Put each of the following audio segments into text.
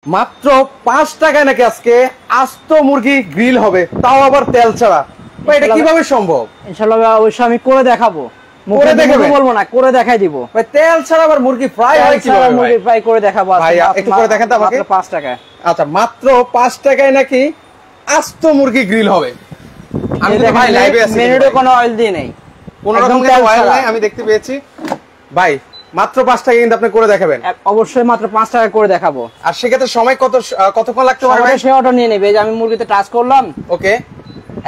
মাত্র 5 টাকায় নাকি আজকে আস্ত মুরগি গ্রিল হবে, তাও আবার তেল ছাড়া। ভাই এটা কিভাবে সম্ভব? ইনশাআল্লাহ অবশ্যই আমি করে দেখাবো। করে দেখাবো বলবো না, করে দেখাই দিব। ভাই তেল ছাড়া আবার মুরগি ফ্রাই হয় কিভাবে? মুরগি ফ্রাই করে দেখাবো ভাই একটু করে দেখান তো আমাকে। মাত্র 5 টাকায়। আচ্ছা মাত্র 5 টাকায় নাকি আস্ত মুরগি গ্রিল হবে। আমি তো ভাই লাইভে আছি, মেনুতে কোনো অয়েল দিয়ে নেই, কোনো রকম অয়েল নাই, আমি দেখতে পেয়েছি। ভাই মাত্র 5 টাকায় কিন্তু আপনি করে দেখাবেন? অবশ্যই মাত্র 5 টাকা করে দেখাবো। আর সেক্ষেত্রে সময় কতক্ষণ লাগতে পারে ভাই? সে অটো নিয়ে নেবে, যে আমি মুরগিতে টাচ করলাম, ওকে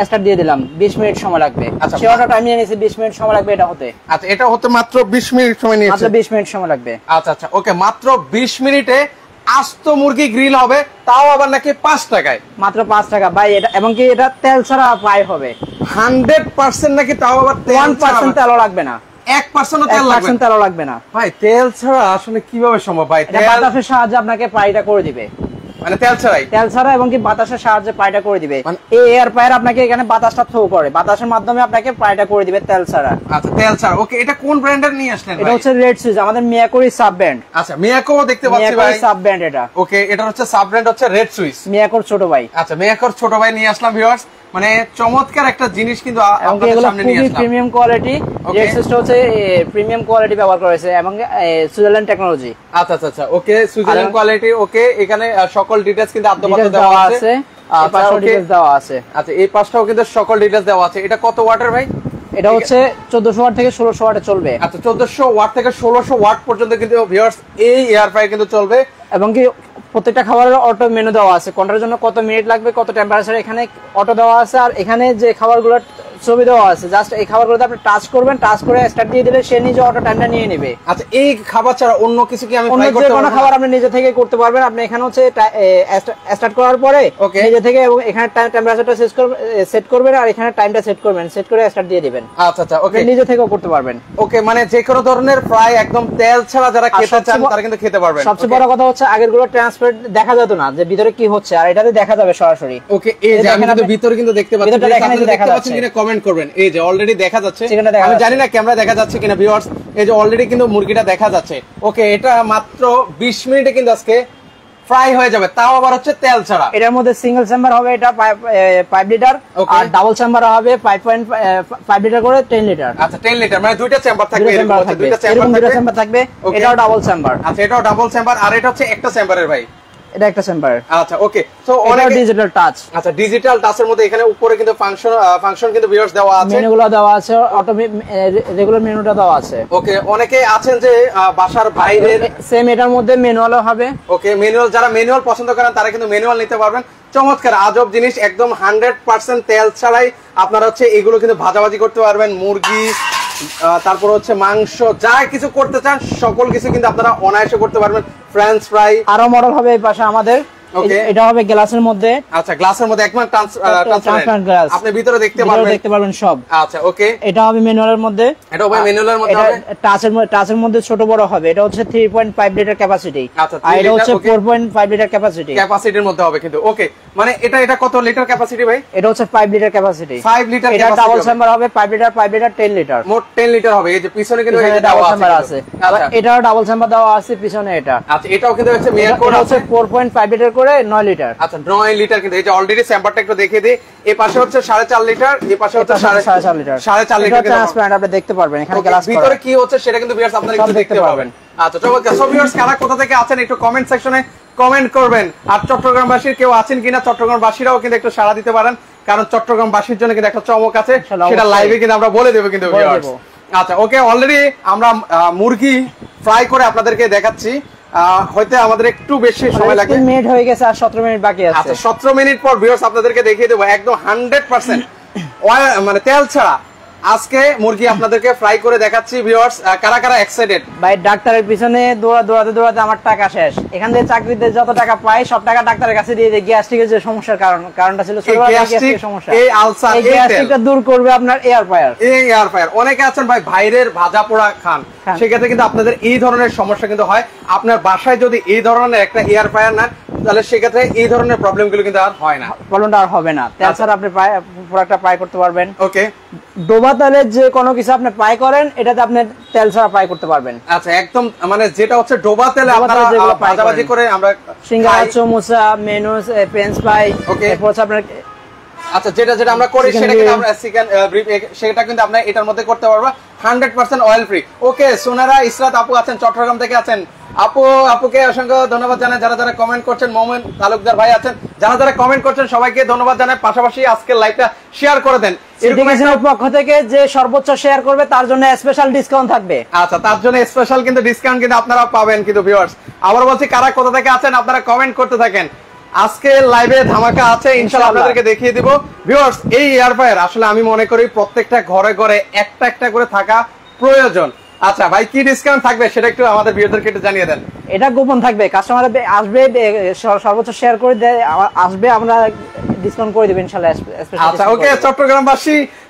স্টার্ট দিয়ে দিলাম, 20 মিনিট সময় লাগবে। আচ্ছা সে অটো টাইম নিয়ে নিয়েছে, 20 মিনিট সময় লাগবে এটা হতে। আচ্ছা এটা হতে মাত্র 20 মিনিট সময় নিয়েছে? মাত্র 20 মিনিট সময় লাগবে। আচ্ছা আচ্ছা ওকে, মাত্র 20 মিনিটে আস্ত মুরগি গ্রিল হবে, তাও আবার নাকি 5 টাকায়। মাত্র 5 টাকা ভাই। এটা এবং কি এটা তেল ছাড়া ফ্রাই হবে 100% নাকি, তাও আবার 1% তেলও লাগবে না, 1% তেল লাগবে না। তেলও লাগবে না ভাই তেল ছাড়া আসলে কিভাবে সম্ভব ভাই? এটা বাতাসের সাহায্যে আপনাকে ফ্রাইটা করে দিবে, মানে তেল ছাড়াই? তেল ছাড়া এবং কি বাতাসের সাহায্যে ফ্রাইটা করে দিবে। এই এয়ার ফ্রায়ার আপনাকে এখানে বাতাসটা থ্রো করে, বাতাসের মাধ্যমে আপনাকে ফ্রাইটা করে দিবে তেল ছাড়া। আচ্ছা তেল ছাড়া ওকে। এটা কোন ব্র্যান্ডের নিয়ে আসলেন ভাই? এটা হচ্ছে রেড সুইচ, আমাদের মিয়াকোরি সাব ব্র্যান্ড। আচ্ছা মিয়াকো দেখতে পাচ্ছি ভাই, সাব ব্র্যান্ড এটা। ওকে এটা হচ্ছে সাব ব্র্যান্ড, হচ্ছে রেড সুইচ, মিয়াকোর ছোট ভাই। আচ্ছা মিয়াকোর ছোট ভাই নিয়ে আসলাম ভিউয়ার্স। মানে চমৎকার একটা জিনিস কিন্তু আপনাদের সামনে নিয়ে আসলাম। প্রিমিয়াম কোয়ালিটি, রেড সুইচটা হচ্ছে প্রিমিয়াম কোয়ালিটি ব্যবহার করেছে এবং সুইজারল্যান্ড টেকনোলজি। আচ্ছা আচ্ছা আচ্ছা ওকে, সুইজারল্যান্ড কোয়ালিটি ওকে। এখানে সকল ডিটেইলস কিন্তু আদ্যপাদ্য দেওয়া আছে। আচ্ছা ডিটেইলস দেওয়া আছে। আচ্ছা এই পাশটাও কিন্তু সকল ডিটেইলস দেওয়া আছে। এটা কত ওয়াটের ভাই? এটা হচ্ছে 1400 ওয়াট থেকে 1600 ওয়াটে চলবে। আচ্ছা 1400 ওয়াট থেকে 1600 ওয়াট পর্যন্ত কিন্তু ভিউয়ার্স এই এয়ার ফ্রায়ার কিন্তু চলবে। এবং কি প্রত্যেকটা খাবারের অটো মেনু দেওয়া আছে, কোনটার জন্য কত মিনিট লাগবে, কত টেম্পারেচার এখানে অটো দেওয়া আছে। আর এখানে যে খাবারগুলো ছবি দেওয়া আছে, জাস্ট এই খাবারগুলোতে আপনি টাচ করবেন, টাচ করে স্টার্ট দিয়ে দিলে সে নিজে অটো টাইমটা নিয়ে নেবে। আচ্ছা এই খাবার ছাড়া অন্য কিছু কি আমি ফ্রাই করতে পারবো? অন্য খাবার আপনি নিজে থেকে করতে পারবেন। আপনি এখানে হচ্ছে স্টার্ট করার পরে নিজে থেকে এবং এখানে টেম্পারেচারটা সেট করবেন আর এখানে টাইমটা সেট করবেন, সেট করে স্টার্ট দিয়ে দিবেন। আচ্ছা আচ্ছা ওকে, নিজে থেকেও করতে পারবেন। ওকে মানে যে কোনো ধরনের ফ্রাই একদম তেল ছাড়া যারা খেতে চান তারা কিন্তু খেতে পারবেন। সবচেয়ে বড় কথা হচ্ছে আগেরগুলো ট্রান্সপারেন্ট দেখা যেত না যে ভিতরে কি হচ্ছে, আর এটাতে দেখা যাবে সরাসরি। ওকে এই যে আমি কিন্তু ভিতরে কিন্তু দেখতে পাচ্ছি, আপনারা দেখতে পাচ্ছেন কিনা কমেন্ট করবেন। এই যে অলরেডি দেখা যাচ্ছে, আমি জানি না ক্যামেরা দেখা যাচ্ছে কিনা ভিউয়ার্স। এই যে অলরেডি কিন্তু মুরগিটা দেখা যাচ্ছে। ওকে এটা মাত্র 20 মিনিটে কিন্তু আজকে ফ্রাই হয়ে যাবে, তাও আবার হচ্ছে তেল ছাড়া। এটার মধ্যে সিঙ্গেল চেম্বার হবে, এটা 5 লিটার, আর ডাবল চেম্বার হবে 5.5 লিটার করে 10 লিটার। আচ্ছা 10 লিটার মানে দুইটা চেম্বার থাকবে, এরকম হচ্ছে দুইটা চেম্বার থাকবে। এটাও ডাবল চেম্বার। আচ্ছা এটাও ডাবল চেম্বার, আর এটা হচ্ছে একটা চেম্বারের ভাই। এটা একটা চেম্বার। আচ্ছা ওকে, সো অনেক ডিজিটাল টাচ। আচ্ছা ডিজিটাল টাচের মধ্যে এখানে উপরে কিন্তু ফাংশন কিন্তু ভিউয়ার্স দেওয়া আছে, মেনুগুলো দেওয়া আছে, অটো রেগুলার মেনুটা দেওয়া আছে। ওকে অনেকে আছেন যে বাসার বাইরের সেম এটার মধ্যে ম্যানুয়ালও হবে। ওকে ম্যানুয়াল, যারা ম্যানুয়াল পছন্দ করেন তারা কিন্তু ম্যানুয়াল নিতে পারবেন। চমৎকার আজব জিনিস, একদম 100% তেল ছাড়াই আপনারা হচ্ছে এগুলো কিন্তু ভাজাভাজি করতে পারবেন। মুরগি তারপর হচ্ছে মাংস, যা কিছু করতে চান সকল কিছু কিন্তু আপনারা অনায়াসে করতে পারবেন। ফ্রেঞ্চ ফ্রাই আরো মডেল হবে এই পাশে আমাদের। এটা হবে গ্লাসের মধ্যে। আচ্ছা গ্লাসের মধ্যে একদম ট্রান্সপারেন্ট গ্লাস, আপনি ভিতরে দেখতে পারবেন সব। আচ্ছা ওকে এটা হবে ম্যানুয়ালের মধ্যে। এটা হবে ম্যানুয়ালের মধ্যে হবে, টাচের মধ্যে ছোট বড় হবে। এটা হচ্ছে 3.5 লিটার ক্যাপাসিটি, আর এটা হচ্ছে 4.5 লিটার ক্যাপাসিটির মধ্যে হবে কিন্তু। ওকে মানে এটা কত লিটার ক্যাপাসিটি ভাই? এটা হচ্ছে 5 লিটার ক্যাপাসিটি, 5 লিটার। এটা ডাবল চেম্বার হবে, 5 লিটার 10 লিটার, মোট 10 লিটার হবে। এই যে পিছনে কিন্তু এই ডাবল চেম্বার আছে। আচ্ছা এটাও ডাবল চেম্বার দেওয়া আছে পিছনে এটা। আচ্ছা এটাও কিন্তু হচ্ছে মিয়াকোর আছে 4.5 লিটার করে 9 লিটার। আচ্ছা 9 লিটার কিন্তু। এই যে অলরেডি চেম্বারটা একটু দেখিয়ে দিই। এই পাশে হচ্ছে 4.5 লিটার, এই পাশে হচ্ছে 4.5 লিটার। 4.5 লিটার ট্রান্সপারেন্ট আপনি দেখতে পারবেন এখানে গ্লাস করা। ভিতরে কি হচ্ছে সেটা কিন্তু ভিউয়ার্স আপনারা একটু দেখতে পাবেন। আচ্ছা চমৎকার। সো ভিউয়ার্স কারা কোথা থেকে আছেন একটু কমেন্ট সেকশনে কমেন্ট করবেন। আর চট্টগ্রামবাসীর কেউ আছেন কিনা, চট্টগ্রামবাসীরাও কিন্তু একটু সাড়া দিতে পারেন, কারণ চট্টগ্রামবাসীর জন্য কিন্তু একটা চমক আছে, সেটা লাইভে কিন্তু আমরা বলে দেব কিন্তু ভিউয়ার্স। আচ্ছা ওকে অলরেডি আমরা মুরগি ফ্রাই করে আপনাদেরকে দেখাচ্ছি। হয়তো আমাদের একটু বেশি সময় লাগবে, 3 মিনিট হয়ে গেছে আর 17 মিনিট বাকি আছে। আচ্ছা 17 মিনিট পর ভিউয়ার্স আপনাদেরকে দেখিয়ে দেব একদম 100% মানে তেল ছাড়া আজকে মুরগি আপনাদেরকে ফ্রাই করে দেখাচ্ছি। ভিউয়ার্স কারা কারা এক্সাইটেড? ভাই ডাক্তারের পিছনে দৌড়াতে আমার টাকা শেষ। এখান থেকে চাকরিতে যত টাকা পাই সব টাকা ডাক্তারের কাছে দিয়ে দেই। গ্যাস্ট্রিকের যে সমস্যার কারণটা ছিল গ্যাস্ট্রিক সমস্যা, এই আলসার, এই গ্যাস্ট্রিকটা দূর করবে আপনার এয়ার ফ্রায়ার। এই এয়ার ফ্রায়ার অনেকে আছেন ভাই বাইরের ভাজা পোড়া খান, সেক্ষেত্রে কিন্তু আপনাদের এই ধরনের সমস্যা কিন্তু হয়। আপনার বাসায় যদি এই ধরনের একটা এয়ার ফ্রায়ার নেন তাহলে সেক্ষেত্রে এই ধরনের প্রবলেমগুলো কিন্তু আর হয় না, প্রবলেমটা আর হবে না। তেল ছাড়া আপনি প্রোডাক্টটা ফ্রাই করতে পারবেন। ওকে ডোবা তেলের যে কোনো কিছু আপনি ফ্রাই করেন এটাতে আপনি তেল ছাড়া ফ্রাই করতে পারবেন। আচ্ছা, একদম মানে যেটা হচ্ছে ডোবা তেলে ডোবা আপনারা তেলে যেগুলো fry ভাজাভাজি করেন। করে আমরা সিঙ্গারা, খাই। Samosa, menus, French fry, Okay. এরপর হচ্ছে আপনার আচ্ছা, যেটা আমরা করি Chicken সেটা কিন্তু grill। আমরা চিকেন ব্রিফ, সেটা কিন্তু আপনি এটার মধ্যে করতে পারবা 100% অয়েল ফ্রি। ওকে, সোনারা ইসরাত আপু আছেন, চট্টগ্রাম থেকে আছেন। আপুকে অসংখ্য ধন্যবাদ জানাই। যারা কমেন্ট করছেন, মোমেন তালুকদার ভাই আছেন, যারা কমেন্ট করছেন সবাইকে ধন্যবাদ জানাই। পাশাপাশি আজকের লাইভটা শেয়ার করে দেন। এডুকেশনের পক্ষ থেকে যে সর্বোচ্চ শেয়ার করবে তার জন্য স্পেশাল ডিসকাউন্ট থাকবে। আচ্ছা, তার জন্য স্পেশাল কিন্তু ডিসকাউন্ট কিন্তু আপনারা পাবেন কিন্তু ভিউয়ার্স। আবার বলছি, কারা কোথা থেকে আছেন আপনারা কমেন্ট করতে থাকেন। আজকে লাইভে ধামাকা আছে, ইনশাআল্লাহ আপনাদেরকে দেখিয়ে দিব ভিউয়ার্স। এই এয়ার ফ্রায়ার আসলে আমি মনে করি প্রত্যেকটা ঘরে ঘরে একটা করে থাকা প্রয়োজন। আচ্ছা ভাই, কি ডিসকাউন্ট থাকবে সেটা একটু আমাদের ভিউয়ারদেরকে একটু জানিয়ে দেন। এটা গোপন থাকবে, কাস্টমার আসবে, সর্বোচ্চ শেয়ার করে আসবে, আমরা ডিসকাউন্ট করে দেব ইনশাআল্লাহ। আচ্ছা, ওকে,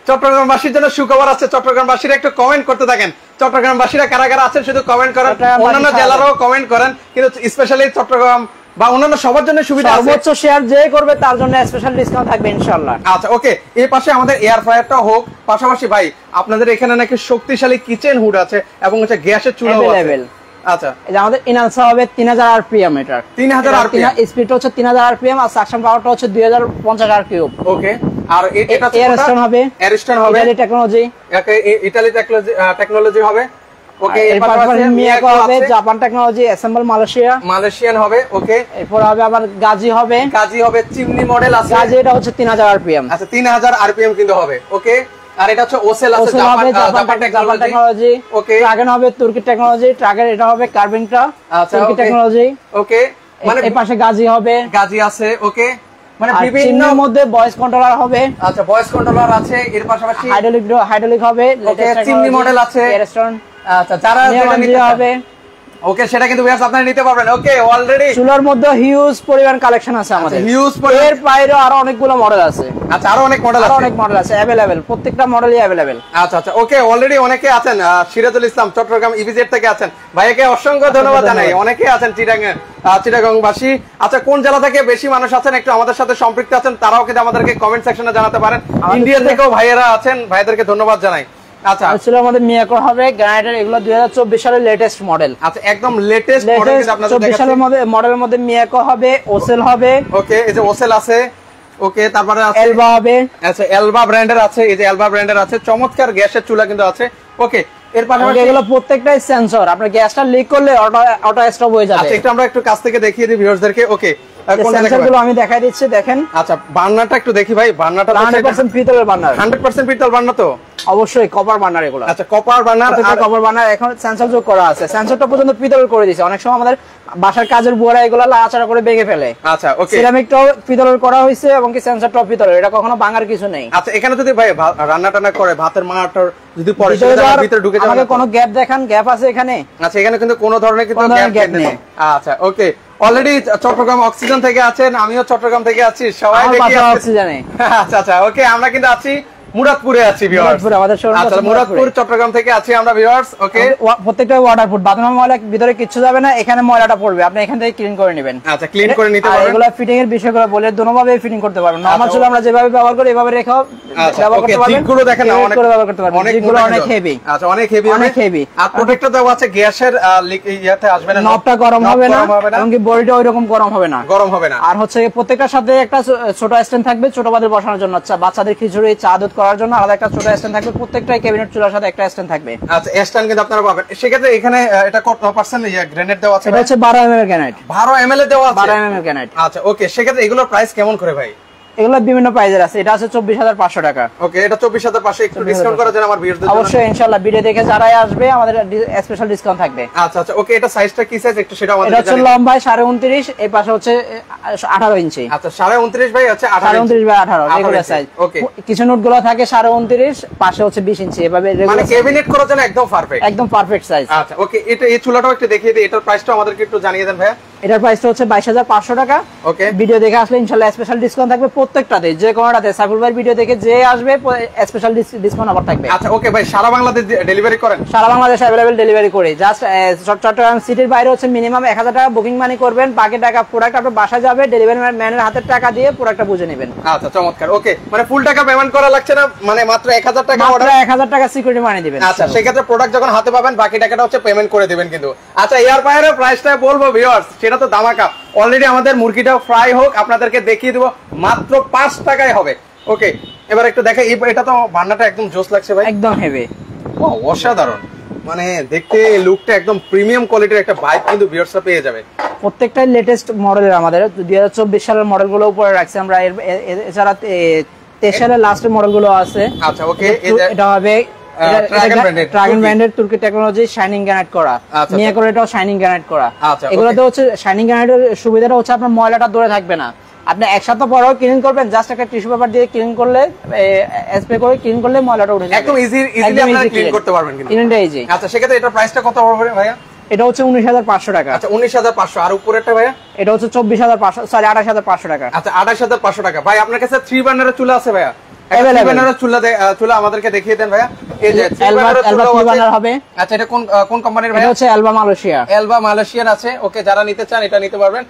চট্টগ্রামবাসীর জন্য সুখবর আছে। চট্টগ্রামবাসীরা একটু কমেন্ট করতে থাকেন। চট্টগ্রামবাসীরা কারা আছেন শুধু কমেন্ট করেন, অন্যান্য জেলারও কমেন্ট করেন, কিন্তু স্পেশালি চট্টগ্রাম বা অন্যান্য সবার জন্য সুবিধা আছে। সর্বোচ্চ শেয়ার যে করবে তার জন্য স্পেশাল ডিসকাউন্ট থাকবে ইনশাআল্লাহ। আচ্ছা, ওকে, এই পাশে আমাদের এয়ার ফ্রায়ারটা হোক, পাশাপাশি ভাই আপনাদের এখানে নাকি শক্তিশালী কিচেন হুড আছে এবং হচ্ছে গ্যাসের চুলা আছে। আচ্ছা, এই যে আমাদের ইনআলসা হবে 3000 আরপিএম, এটা 3000 RPM, স্পিড হচ্ছে 3000 আরপিএম আর সাকশন পাওয়ারটা হচ্ছে 2050 আরকিউব। ওকে, আর এটা এয়ারস্টোন হবে, এয়ারস্টোন হবে, ইটালি টেকনোলজি, ইতালি টেকনোলজি হবে। ওকে, এরপর মিয়াকো হবে, জাপান টেকনোলজি, অ্যাসেম্বল মালয়েশিয়ান হবে। ওকে, এরপর হবে আবার গাজি হবে, চিমনি মডেল আছে। গাজি এটা হচ্ছে 3000 আরপিএম। আচ্ছা, 3000 আরপিএম কিন্তু হবে। ওকে, আর এটা হচ্ছে ওসেল আছে, জাপান টেকনোলজি। ওকে, ট্রাগন হবে তুর্কি টেকনোলজি, ট্রাগের এটা হবে কার্বিংটা, আচ্ছা, তুর্কি টেকনোলজি। ওকে, মানে এই পাশে গাজি হবে, গাজি আছে। ওকে, মানে আর বিভিন্ন চিমনির মধ্যে ভয়েস কন্ট্রোলার হবে। আচ্ছা, ভয়েস কন্ট্রোলার আছে, এর পাশাপাশি হাইড্রোলিক হবে, ওকে, চিমনি মডেল আছে। এয়ারস্টোন, আচ্ছা, যারা যেটা নিতে হবে, ওকে, সেটা কিন্তু ভিউয়ার্স আপনারা নিতে পারবেন। ওকে, অলরেডি চুলার মধ্যে হিউজ পরিমাণ কালেকশন আছে আমাদের, হিউজ পরিমাণ। এর বাইরে আরো অনেকগুলো মডেল আছে। আচ্ছা, আরো অনেক মডেল আছে, অনেক মডেল আছে अवेलेबल, প্রত্যেকটা মডেলই अवेलेबल। আচ্ছা, ওকে, অলরেডি অনেকে আছেন। সিরাজুল ইসলাম চট্টগ্রাম ইভিজেড থেকে আছেন, ভাইকে অসংখ্য ধন্যবাদ জানাই। অনেকে আছেন চিটাগংবাসী। আচ্ছা, কোন জেলা থেকে বেশি মানুষ আছেন একটু আমাদের সাথে সম্পৃক্ত আছেন তারাও কিন্তু আমাদেরকে কমেন্ট সেকশনে জানাতে পারেন। ইন্ডিয়া থেকেও ভাইয়েরা আছেন, ভাইদেরকে ধন্যবাদ জানাই। আচ্ছা, আসলে আমাদের মিয়াকো হবে গ্রানাইটের, এগুলো 2024 সালের লেটেস্ট মডেল। আচ্ছা, একদম লেটেস্ট মডেল কিন্তু আপনাদের 24 সালের মডেলের মধ্যে মিয়াকো হবে, ওসেল হবে। ওকে, এই যে ওসেল আছে। ওকে, তারপরে আছে এলবা হবে। আচ্ছা, এলবা ব্র্যান্ডের আছে, এই যে এলবা ব্র্যান্ডের আছে, চমৎকার গ্যাসের চুলা কিন্তু আছে। ওকে, এর পাশাপাশি এগুলো প্রত্যেকটাই সেন্সর, আপনার গ্যাসটা লিক করলে অটো স্টপ হয়ে যাবে। আচ্ছা, আমরা একটু কাছ থেকে দেখিয়ে দিই ভিউয়ারদেরকে। ওকে, সেন্সরগুলো আমি দেখাই দিচ্ছি, দেখেন। আচ্ছা, বার্নারটা একটু দেখি ভাই। বার্নারটা 100% পিতলের বার্নার, 100% পিতল বার্নার তো অবশ্যই কপার বার্নার এগুলো। আচ্ছা, কপার বার্নার আর কপার বার্নার, এখন সেন্সর যোগ করা আছে, সেন্সরটা পর্যন্ত পিতল করে দিয়েছে। অনেক সময় আমাদের বাসার কাজের বুয়ারা এগুলো লাড়াচাড়া করে ভেঙে ফেলে। আচ্ছা, ওকে, সিরামিকটাও পিতলের করা হয়েছে এবং কি সেন্সরটাও পিতলের, এটা কখনো ভাঙার কিছু নেই। আচ্ছা, এখানে যদি ভাই রান্না টান্না করে ভাতের মাটার যদি পরে ভিতরে ঢুকে যায়, আমাকে কোনো গ্যাপ দেখান, গ্যাপ আছে এখানে? আচ্ছা, এখানে কিন্তু কোনো ধরনের কিন্তু গ্যাপ নেই। আচ্ছা, ওকে, অলরেডি চট্টগ্রাম অক্সিজেন থেকে আছেন, আমিও চট্টগ্রাম থেকে আছি, সবাই দেখি অক্সিজেনে। আচ্ছা, ওকে, আমরা কিন্তু আছি মুরাদপুরে আছি ভিউয়ার্স। আমাদের শোরুম আছে মুরাদপুর, চট্টগ্রাম থেকে আছি আমরা ভিউয়ার্স। ওকে, প্রত্যেকটা ওয়াটারপ্রুফ, বাথরুমের ময়লা ভিতরে কিচ্ছু যাবে না, এখানে ময়লাটা পড়বে, আপনি এখান থেকে ক্লিন করে নেবেন। আচ্ছা, ক্লিন করে নিতে পারবেন। এগুলো ফিটিং এর বিষয়গুলো বলে দুনোভাবে ফিটিং করতে পারবেন। নরমাল চুলা আমরা যেভাবে ব্যবহার করি এভাবে রেখেও ব্যবহার করতে পারবেন। দিকগুলো দেখেন না, অনেক করে ব্যবহার করতে পারবেন। দিকগুলো অনেক হেভি। আচ্ছা, অনেক হেভি। আর প্রোটেক্টর দেওয়া আছে, গ্যাসের ইয়াতে আসবে না, নবটা গরম হবে না এবং কি বডিটা ওইরকম গরম হবে না। আর হচ্ছে প্রত্যেকটার সাথে একটা ছোট স্ট্যান্ড থাকবে ছোট বাদের বসানোর জন্য, আচ্ছা, বাচ্চাদের খিচুড়ি চা দুধ করার জন্য আলাদা একটা ছোট স্ট্যান্ড থাকবে, প্রত্যেকটা ক্যাবিনেট চুলার সাথে একটা স্ট্যান্ড থাকবে। আচ্ছা, স্ট্যান্ড কিন্তু আপনারা পাবেন। সেক্ষেত্রে এখানে এটা কত পার্সেন্ট গ্রেনেড দেওয়া আছে? এটা হচ্ছে 12 ml গ্রেনেড, 12 ml দেওয়া আছে, 12 ml গ্রেনেড। আচ্ছা, ওকে, সেক্ষেত্রে এগুলোর প্রাইস কেমন করে ভাই? এগুলো বিভিন্ন প্রাইজের আছে, এটা আছে 24500 টাকা। ওকে, এটা 24500, একটু ডিসকাউন্ট করা যায় আমার ভিউয়ারদের জন্য? অবশ্যই ইনশাআল্লাহ, ভিডিও দেখে যারাই আসবে আমাদের স্পেশাল ডিসকাউন্ট থাকবে। আচ্ছা, ওকে, এটা সাইজটা কি সাইজ একটু সেটা আমাদের এটা হচ্ছে লম্বায় 29.5, এই পাশে হচ্ছে 18 ইঞ্চি। আচ্ছা, 29.5 ভাই হচ্ছে 29 বাই 18 রেগুলার সাইজ। ওকে, কিছু নোটগুলো থাকে 29.5, পাশে হচ্ছে 20 ইঞ্চি, এভাবে মানে ক্যাবিনেট করার জন্য একদম পারফেক্ট সাইজ। আচ্ছা, ওকে, এটা এই চুলাটাও একটু দেখিয়ে দিই, এটার প্রাইসটা আমাদেরকে একটু জানিয়ে দেন ভাই। এটার প্রাইসটা হচ্ছে 22,500 টাকা। ওকে, ভিডিও দেখে আসলে ইনশাআল্লাহ স্পেশাল ডিসকাউন্ট থাকবে প্রত্যেকটাতে, যে কোনোটাতে সাইফুল ভাই ভিডিও দেখে যে আসবে স্পেশাল ডিসকাউন্ট অফার থাকবে। আচ্ছা ওকে ভাই, সারা বাংলাদেশ ডেলিভারি করেন? সারা বাংলাদেশ अवेलेबल ডেলিভারি করি। জাস্ট চট্টগ্রাম সিটির বাইরে হচ্ছে মিনিমাম 1000 টাকা বুকিং মানি করবেন, বাকি টাকা প্রোডাক্ট আপনার বাসায় যাবে, ডেলিভারি ম্যানের হাতের টাকা দিয়ে প্রোডাক্টটা বুঝে নেবেন। আচ্ছা চমৎকার। ওকে, মানে ফুল টাকা পেমেন্ট করা লাগছে না, মানে মাত্র 1000 টাকা মাত্র অর্ডার, 1000 টাকা সিকিউরিটি মানি দিবেন। আচ্ছা সেক্ষেত্রে প্রোডাক্ট যখন হাতে পাবেন বাকি টাকাটা হচ্ছে পেমেন্ট করে দিবেন কিন্তু। আচ্ছা এয়ার ফ্রায়ারের প্রাইসটা বলবো ভিউয়ার্স, সেটা তো ধামাকা। অলরেডি আমাদের মুরগিটাও ফ্রাই হোক, আপনাদেরকে দেখিয়ে দিব, মাত্র 5 টাকায় হবে। ওকে, এবার একটু দেখে, এটা তো বান্নাটা একদম জোস লাগছে ভাই, একদম হেভি, অসাধারণ, মানে দেখতে লুকটা একদম প্রিমিয়াম কোয়ালিটির একটা বাইক কিন্তু ভিউয়ার্সরা পেয়ে যাবে। প্রত্যেকটাই লেটেস্ট মডেলের, আমাদের 2024 সালের মডেলগুলো উপরে রাখছি আমরা। এছাড়া 23 সালের লাস্টের মডেলগুলো আছে। আচ্ছা ওকে, এটা হবে ড্রাগন ব্র্যান্ডের তুর্কি টেকনোলজি শাইনিং গ্রানাইট করা, নিয়ে করে এটাও শাইনিং গ্রানাইট করা। এগুলোতে হচ্ছে শাইনিং গ্রানাইটের সুবিধাটা হচ্ছে আপনার ময়লাটা ধরে থাকবে না, আপনি একসাথে পরেও ক্লিন করবেন, জাস্ট একটা টিস্যু পেপার দিয়ে ক্লিন করলে, স্প্রে করে ক্লিন করলে ময়লাটা উঠে যাবে, একদম ইজিলি আপনারা ক্লিন করতে পারবেন কিন্তু। ক্লিনটা ইজি। আচ্ছা সেক্ষেত্রে এটার প্রাইসটা কত হবে ভাইয়া? এটা হচ্ছে 19,500 টাকা। আচ্ছা 19,500। আর উপরেরটা ভাইয়া? এটা হচ্ছে 24,500, সরি 28,500 টাকা। আচ্ছা 28,500 টাকা। ভাই আপনার কাছে 3 বার্নারের চুলা আছে ভাইয়া? চুলা আমাদেরকে দেখিয়ে দেন ভাইয়া। এই যে 3 বার্নারের চুলা হবে। আচ্ছা এটা কোন কোম্পানির ভাইয়া? এটা হচ্ছে এলবা মালয়েশিয়া। এলবা মালয়েশিয়ান আছে। ওকে, যারা নিতে চান এটা নিতে পারবেন।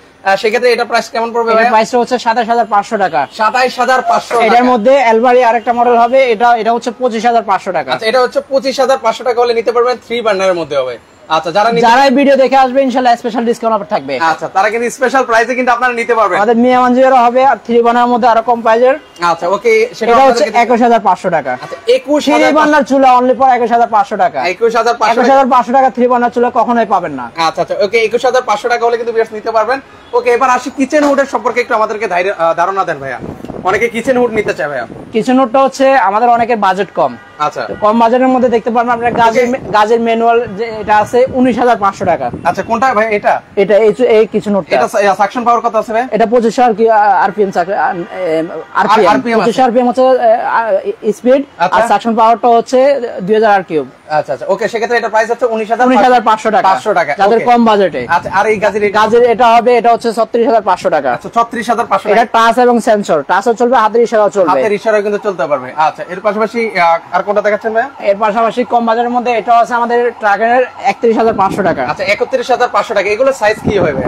সেক্ষেত্রে এটা প্রাইস কেমন পড়বে ভাইয়া? এটা প্রাইসটা হচ্ছে 27,500 টাকা। 27,500 টাকা। এটার মধ্যে এলবারই আরেকটা মডেল হবে, এটা হচ্ছে 25,500 টাকা। আচ্ছা এটা হচ্ছে 25,500 টাকা হলে নিতে পারবেন, 3 বার্নারের মধ্যে হবে। আচ্ছা যারা ভিডিও দেখে আসবে ইনশাআল্লাহ স্পেশাল ডিসকাউন্ট অফার থাকবে। আচ্ছা তারা কিন্তু স্পেশাল প্রাইসে কিন্তু আপনারা নিতে পারবেন। আমাদের মিয়ামান জিরো হবে, আর 3 বার্নার মধ্যে আরো কম প্রাইজের। আচ্ছা ওকে, সেটা হচ্ছে 21,500 টাকা। আচ্ছা 21,000 বার্নার চুলা অনলি ফর 21,500 টাকা। 21,500 টাকা 3 বার্নার চুলা কখনোই পাবেন না। আচ্ছা আচ্ছা ওকে, 21,500 টাকা হলে কিন্তু নিতে পারবেন। ওকে, এবার আসি কিচেন হুডের সম্পর্কে একটু আমাদেরকে ধারণা দেন ভাইয়া। অনেকে কিচেন হুড নিতে চায় ভাইয়া। কিচেন হুডটা হচ্ছে আমাদের অনেকের বাজেট কম। আচ্ছা কম বাজেটের মধ্যে দেখতে পারবেন আপনারা গাজের ম্যানুয়াল এটা আছে 19,500 টাকা। আচ্ছা কোনটা ভাই? এটা এই কিচেন হুডটা। এটা সাকশন পাওয়ার কত আছে ভাই? এটা 25 আরপিএম 25 আরপিএম হচ্ছে স্পিড, আর সাকশন পাওয়ারটা হচ্ছে 2000 আরকিউব। আচ্ছা আচ্ছা ওকে, সেক্ষেত্রে এটা প্রাইস হচ্ছে 19,500 টাকা। 500 টাকা যাদের কম বাজেটে। আচ্ছা আর এই গাজের এটা হবে, এটা হচ্ছে 36,500 টাকা। আচ্ছা 36,500 এটা টাচ এবং সেন্সর, টাচও চলবে, হাতের ইশারাও চলবে, হাতের ইশারাও কিন্তু চলতে পারবে। আচ্ছা এর পাশাপাশি আর কোনটা দেখাচ্ছেন ভাই? এর পাশাপাশি কম বাজারের মধ্যে এটা আছে আমাদের ট্রাকের 31,500 টাকা। আচ্ছা 31,500 টাকা। এগুলো সাইজ কি হবে ভাই?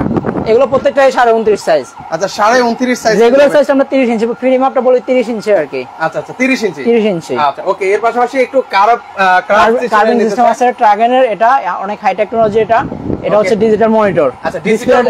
এগুলো প্রত্যেকটাই 29.5 সাইজ। আচ্ছা 29.5 সাইজ। রেগুলার সাইজ আমরা 30 ইঞ্চি, ফ্রি মাপটা বলি 30 ইঞ্চি আর কি। আচ্ছা আচ্ছা 30 ইঞ্চি। 30 ইঞ্চি। আচ্ছা ওকে, এর পাশাপাশি একটু কার্ভিং সিস্টেম আছে ট্রাগনের, এটা অনেক হাই টেকনোলজি। এটা হচ্ছে ডিজিটাল মনিটর। আচ্ছা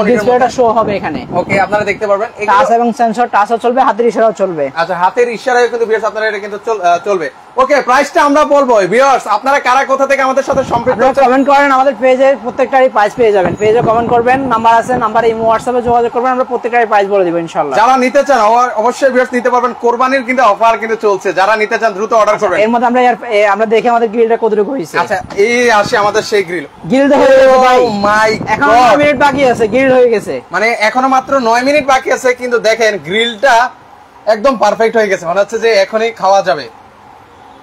ডিসপ্লেটা শো হবে এখানে। ওকে, আপনারা দেখতে পারবেন টাচ এবং সেন্সর, টাচও চলবে, হাতের ইশারাও চলবে। আচ্ছা হাতের ইশারায় কিন্তু ভিউয়ার্স আপনারা এটা কিন্তু চলবে। ওকে, প্রাইসটা আমরা বলবো ভিউয়ার্স, আপনারা কারা কোথা থেকে আমাদের সাথে সম্পৃক্ত আছেন কমেন্ট করেন, আমাদের পেজে প্রত্যেকটারই প্রাইস পেয়ে যাবেন। পেজে কমেন্ট করবেন, নাম্বার আছে, নাম্বারে ইমো হোয়াটসঅ্যাপে যোগাযোগ করবেন, আমরা প্রত্যেকটারই প্রাইস বলে দিব ইনশাআল্লাহ। যারা নিতে চান অবশ্যই ভিউয়ার্স নিতে পারবেন। কোরবানির কিন্তু অফার কিন্তু চলছে, যারা নিতে চান দ্রুত অর্ডার করবেন। এর মধ্যে আমরা দেখি আমাদের গ্রিলটা কতটুকু হইছে। আচ্ছা এই আসে আমাদের সেই গ্রিল হয়ে গেছে ভাই। ও মাই এখন 9 মিনিট বাকি আছে, গ্রিল হয়ে গেছে। মানে এখনো মাত্র 9 মিনিট বাকি আছে, কিন্তু দেখেন গ্রিলটা একদম পারফেক্ট হয়ে গেছে, মনে হচ্ছে যে এখনই খাওয়া যাবে।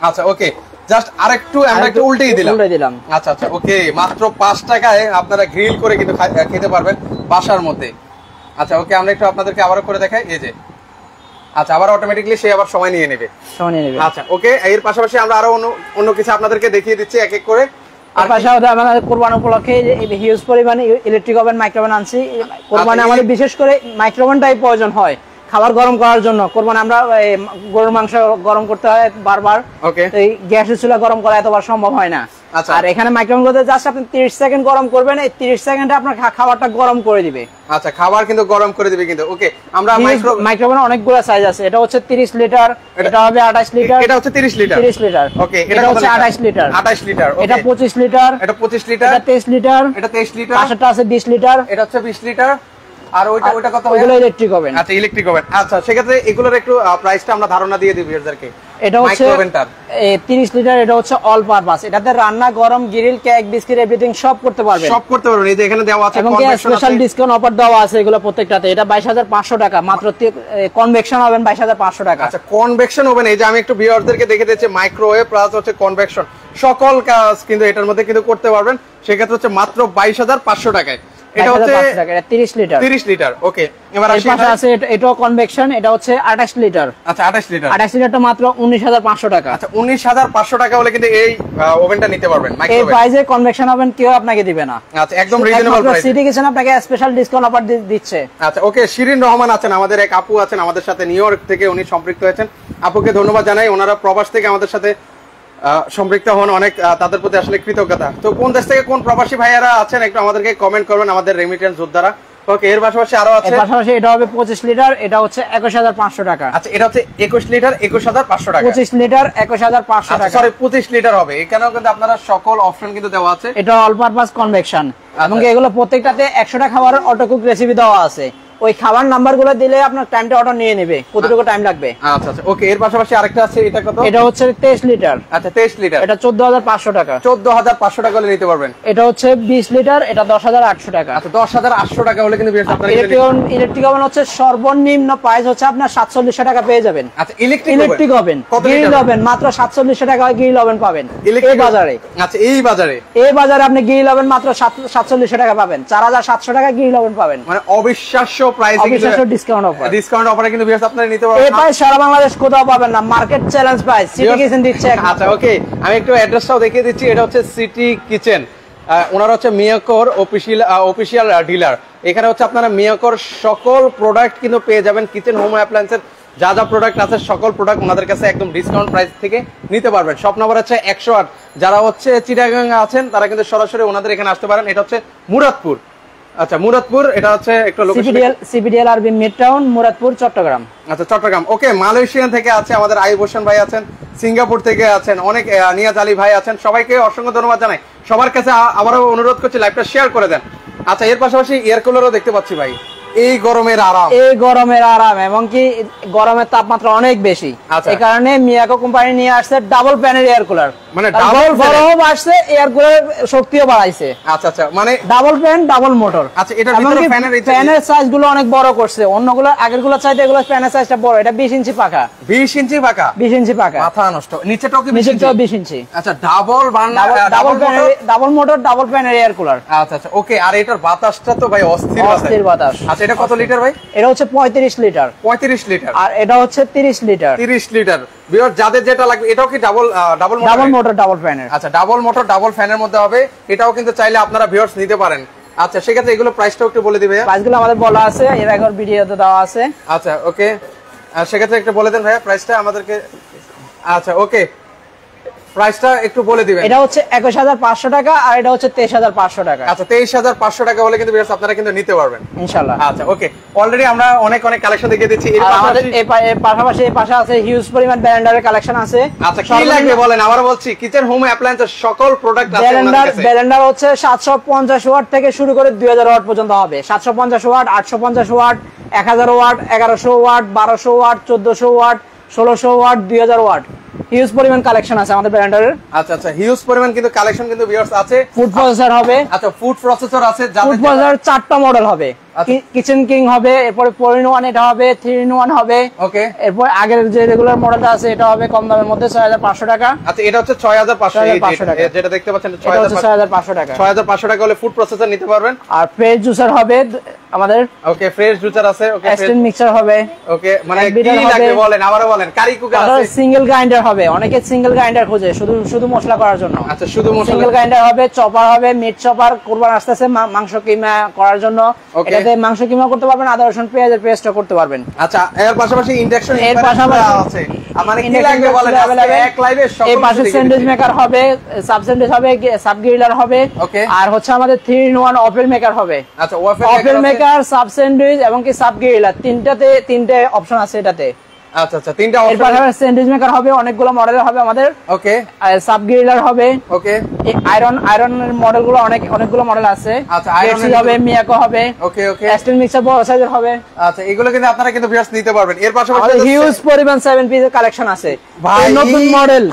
আচ্ছা ওকে, জাস্ট আরেকটু আমরা একটু উল্টেই দিলাম। আচ্ছা আচ্ছা ওকে, মাত্র 5 টাকায় আপনারা গ্রিল করে কিন্তু খেতে পারবেন বাসার মধ্যে। আচ্ছা ওকে, আমরা একটু আপনাদেরকে আবারও করে দেখাই। এই যে আচ্ছা, আবার অটোমেটিক্যালি সে আবার সময় নিয়ে নেবে। আচ্ছা ওকে, এর পাশাপাশি আমরা আরো অন্য কিছু আপনাদেরকে দেখিয়ে দিচ্ছি এক এক করে। আর পাশাপাশি আমাদের কোরবানি উপলক্ষে হিউজ পরিমাণে ইলেকট্রিক ওভেন, মাইক্রোওভেন আনছি। কোরবানি আমাদের বিশেষ করে মাইক্রোওভেনটাই প্রয়োজন হয় খাবার গরম করার জন্য। কোরবানি আমরা গরুর মাংস গরম করতে হয় বারবার, এই গ্যাসের চুলা গরম করা এতবার সম্ভব হয় না। আর এখানে মাইক্রোওভেন করতে জাস্ট আপনি 30 সেকেন্ড গরম করবেন, এই 30 সেকেন্ডে আপনার খাবারটা গরম করে দিবে। আচ্ছা, খাবার কিন্তু গরম করে দিবে কিন্তু। ওকে, আমরা মাইক্রোওভেন অনেকগুলো সাইজ আছে। এটা হচ্ছে 30 লিটার, এটা হবে 28 লিটার, এটা হচ্ছে 30 লিটার। ওকে, এটা হচ্ছে 28 লিটার। এটা 25 লিটার, এটা 25 লিটার, এটা 23 লিটার, এটা 23 লিটার, পাশেরটা আছে 20 লিটার, এটা হচ্ছে 20 লিটার। আর ওইটা কত? ওইগুলো ইলেকট্রিক ওভেন। আচ্ছা, ইলেকট্রিক ওভেন। আচ্ছা, সেক্ষেত্রে এগুলোর একটু প্রাইসটা আমরা ধারণা দিয়ে দিই ভিউয়ারদেরকে। এটা হচ্ছে 30 লিটার, এটা হচ্ছে অল পারপাস। এটাতে রান্না, গরম, গ্রিল, কেক, বিস্কিট এভরিথিং সব করতে পারবেন। এই যে এখানে দেওয়া আছে এবং স্পেশাল ডিসকাউন্ট অফার দেওয়া আছে এগুলো প্রত্যেকটাতে। এটা 22,500 টাকা মাত্র। কনভেকশন ওভেন 22,500 টাকা। আচ্ছা, কনভেকশন ওভেন, এই যে আমি একটু ভিউয়ারদেরকে দেখে দিচ্ছি, মাইক্রোওয়েভ প্লাস হচ্ছে কনভেকশন, সকল কাজ কিন্তু এটার মধ্যে কিন্তু করতে পারবেন। সেক্ষেত্রে হচ্ছে মাত্র 22,500 টাকায়। এটা হচ্ছে 22,500 টাকা, এটা 30 লিটার। 30 লিটার। ওকে, এবার এর আসি পাশে আছে এটাও কনভেকশন, এটা হচ্ছে 28 লিটার। আচ্ছা 28 লিটার। 28 লিটারটা মাত্র 19,500 টাকা। আচ্ছা 19,500 টাকা হলে কিন্তু এই ওভেনটা নিতে পারবেন এই মাইক্রোওয়েভ। প্রাইসে কনভেকশন ওভেন কেউ আপনাকে দিবে না। আচ্ছা একদম রিজনেবল প্রাইস। সিটি কিচেন আপনাকে স্পেশাল ডিসকাউন্ট অফার দিচ্ছে। আচ্ছা ওকে, শিরিন রহমান আছেন, আমাদের এক আপু আছেন আমাদের সাথে, নিউ ইয়র্ক থেকে উনি সম্পৃক্ত হয়েছেন। আপুকে ধন্যবাদ জানাই, ওনারা প্রবাস থেকে আমাদের সাথে সম্পৃক্ত হন, অনেক তাদের প্রতি আসলে কৃতজ্ঞতা। তো কোন দেশ থেকে কোন প্রবাসী ভাইয়ারা আছেন একটু আমাদেরকে কমেন্ট করবেন, আমাদের রেমিটেন্স যোদ্ধারা। ওকে, এর পাশাপাশি আরো আছে, এর পাশাপাশি এটা হবে 25 লিটার, এটা হচ্ছে 21,500 টাকা। আচ্ছা এটা হচ্ছে 21 লিটার 21,500 টাকা। 25 লিটার 21,500 টাকা, সরি 25 লিটার হবে। এখানেও কিন্তু আপনারা সকল অপশন কিন্তু দেওয়া আছে। এটা অল পারপাস কনভেকশন এবং এগুলো প্রত্যেকটাতে 100টা খাবারের অটো কুক রেসিপি দেওয়া আছে। ওই খাবার নাম্বারগুলো দিলে আপনার টাইমটা অটো নিয়ে নেবে কতটুকু টাইম লাগবে। আচ্ছা আচ্ছা ওকে, এর পাশাপাশি আরেকটা আছে, এটা কত? এটা হচ্ছে 23 লিটার। আচ্ছা 23 লিটার, এটা 14,500 টাকা। 14,500 টাকা হলে নিতে পারবেন। এটা হচ্ছে 20 লিটার, এটা 10,800 টাকা। আচ্ছা 10,800 টাকা হলে কিন্তু আপনারা ইলেকট্রিক ওভেন হচ্ছে সর্বনিম্ন প্রাইস হচ্ছে আপনার 4700 টাকা পেয়ে যাবেন। আচ্ছা ইলেকট্রিক ওভেন, গ্রিল ওভেন মাত্র 4700 টাকায় গ্রিল ওভেন পাবেন এই বাজারে। আচ্ছা এই বাজারে আপনি গ্রিল ওভেন মাত্র 4700 টাকা পাবেন, 4700 টাকা গ্রিল ওভেন পাবেন। মানে অবিশ্বাস্য প্রাইস, অবিশ্বাস্য ডিসকাউন্ট অফারে কিন্তু ভিউয়ার্স আপনারা নিতে পারবেন। এই প্রাইস সারা বাংলাদেশ কোথাও পাবেন না, market challenge price city kitchen দিচ্ছে। আচ্ছা ওকে, আমি একটু অ্যাড্রেসটাও দেখিয়ে দিচ্ছি। এটা হচ্ছে সিটি কিচেন, ওনারা হচ্ছে মিয়াকোর অফিশিয়াল ডিলার। এখানে হচ্ছে আপনারা মিয়াকোর সকল প্রোডাক্ট কিন্তু পেয়ে যাবেন। কিচেন হোম অ্যাপ্লায়েন্সের যা যা প্রোডাক্ট আছে সকল প্রোডাক্ট ওনাদের কাছে একদম ডিসকাউন্ট প্রাইস থেকে নিতে পারবেন। শপ নাম্বার হচ্ছে 108। যারা হচ্ছে চিটাগাং আছেন তারা কিন্তু সরাসরি ওনাদের এখানে আসতে পারেন। এটা হচ্ছে মুরাদপুর। আচ্ছা মুরাদপুর, এটা হচ্ছে একটু সিপিডিএল আরবি মিড টাউন, মুরাদপুর, চট্টগ্রাম। আচ্ছা চট্টগ্রাম। ওকে, মালয়েশিয়ান থেকে আছে আমাদের আইব হোসেন ভাই আছেন, সিঙ্গাপুর থেকে আছেন, অনেক নিয়াজ আলী ভাই আছেন, সবাইকে অসংখ্য ধন্যবাদ জানাই। সবার কাছে আবারও অনুরোধ করছি লাইভটা শেয়ার করে দেন। আচ্ছা এর পাশাপাশি এয়ার কুলারও দেখতে পাচ্ছি ভাই। এই গরমের আরাম এবং কি গরমের তাপমাত্রা অনেক বেশি, এই কারণে মিয়াকো কোম্পানি নিয়ে আসছে ডাবল প্যানের এয়ার কুলার। মানে ডাবল গরম আসছে, এয়ার কুলারের শক্তিও বাড়াইছে। আচ্ছা আচ্ছা, মানে ডাবল ফ্যান ডাবল মোটর। আচ্ছা এটার ভিতরে ফ্যানের সাইজ গুলো অনেক বড় করছে, অন্যগুলো আগের গুলো চাইতে এগুলো ফ্যানের সাইজটা বড়। এটা 20 ইঞ্চি পাকা। 20 ইঞ্চি পাকা, 20 ইঞ্চি পাকা, মাথা নষ্ট। নিচেটাও কি 20 ইঞ্চি? আচ্ছা ডাবল মোটর ডাবল প্যানের এয়ার কুলার। আচ্ছা আচ্ছা ওকে, আর এটার বাতাসটা তো ভাই অস্থির বাতাস। আচ্ছা এটা কত লিটার ভাই? এটা হচ্ছে 35 লিটার। 35 লিটার, আর এটা হচ্ছে 30 লিটার। 30 লিটার। ভিউয়ার যাদের যেটা লাগবে, এটাও কি ডাবল মোটর ডাবল ফ্যানের? আচ্ছা ডাবল মোটর ডাবল ফ্যানের মধ্যে হবে। এটাও কিন্তু চাইলে আপনারা ভিউয়ার্স নিতে পারেন। আচ্ছা সেক্ষেত্রে এগুলো প্রাইসটাও একটু বলে দিবে। প্রাইসগুলো আমাদের বলা আছে, এর আগের ভিডিওতে দেওয়া আছে। আচ্ছা ওকে, সেক্ষেত্রে একটু বলে দেন ভাইয়া প্রাইসটা আমাদেরকে। আচ্ছা ওকে, প্রাইসটা একটু বলে দিবেন। এটা হচ্ছে 21,500 টাকা, আর এটা হচ্ছে 23,500 টাকা। আচ্ছা 23,500 টাকা হলে কিন্তু ভিউয়ার্স আপনারা কিন্তু নিতে পারবেন ইনশাআল্লাহ। আচ্ছা ওকে, অলরেডি আমরা অনেক কালেকশন দেখিয়ে দিচ্ছি। এর পাশাপাশি এই পাশে আছে হিউজ পরিমাণ ব্লেন্ডারের কালেকশন আছে। আচ্ছা কি লাগবে বলেন, আবার বলছি কিচেন হোম অ্যাপ্লায়েন্সের সকল প্রোডাক্ট আছে আমাদের কাছে। ব্লেন্ডার হচ্ছে 750 ওয়াট থেকে শুরু করে 2000 ওয়াট পর্যন্ত হবে। 750 watt, 850 watt, 1000 watt, 1100 watt, 1200 watt, 1400 watt, 1600 watt, 2000 watt. Huge পরিমাণ কালেকশন আছে আমাদের ব্লেন্ডারের। আচ্ছা আচ্ছা, হিউজ পরিমাণ কিন্তু কালেকশন কিন্তু ভিউয়ার্স আছে। ফুড প্রসেসর হবে। আচ্ছা ফুড প্রসেসর আছে, ফুড প্রসেসর 4টা মডেল হবে। কিচেন কিং হবে, এরপরে 4-in-1 এটা হবে, 3-in-1 হবে। ওকে, এরপর আগের যে রেগুলার মডেলটা আছে এটা হবে কম দামের মধ্যে 6,500 টাকা। আচ্ছা এটা হচ্ছে 6,500 টাকা, যেটা দেখতে পাচ্ছেন 6,500 টাকা। 6,500 টাকা হলে ফুড প্রসেসর নিতে পারবেন। আর ফ্রেশ জুসার হবে আমাদের। ওকে ফ্রেশ জুসার আছে। ওকে স্ট্যান্ড মিক্সার হবে। ওকে মানে কি লাগবে বলেন, আবারো বলেন। কারি কুকার আছে, সিঙ্গেল গ্রাইন্ডার হবে। অনেকে সিঙ্গেল গ্রাইন্ডার খোঁজে শুধু মশলা করার জন্য। আচ্ছা শুধু মশলা, সিঙ্গেল গ্রাইন্ডার হবে। চপার হবে, মিট চপার, কুরবান আসতেছে মাংস কিমা করার জন্য। এটাতে মাংস কিমা করতে পারবেন, আদা রসুন পেঁয়াজের পেস্টও করতে পারবেন। আচ্ছা এর পাশাপাশি ইন্ডাকশন এর পাশাপাশি আছে। মানে কি লাগবে বলেন, এক লাইভে সব। এই পাশে স্যান্ডউইচ মেকার হবে, সাব স্যান্ডউইচ হবে, সাব গ্রিলার হবে। আর হচ্ছে আমাদের 3-in-1 ওয়াফেল মেকার হবে। আচ্ছা ওয়াফেল মেকার, সাব স্যান্ডউইচ এবং কি সাব গ্রিলার, তিনটে অপশন আছে এটাতে। আচ্ছা আচ্ছা তিনটা অপশন। এর পাশাপাশি স্যান্ডউইচ মেকার হবে, অনেকগুলো মডেলের হবে আমাদের। ওকে, আর সাব গ্রিলার হবে। ওকে, এই আয়রনের মডেলগুলো অনেকগুলো মডেল আছে। আচ্ছা আয়রন হবে, মিয়াকো হবে। ওকে ওকে, স্টিল মিক্সার বড় সাইজের হবে। আচ্ছা এগুলো কিন্তু আপনারা কিন্তু ভিউয়ার্স নিতে পারবেন। এর পাশাপাশি হিউজ পরিমাণ 7 পিসের কালেকশন আছে ভাই, নতুন মডেল।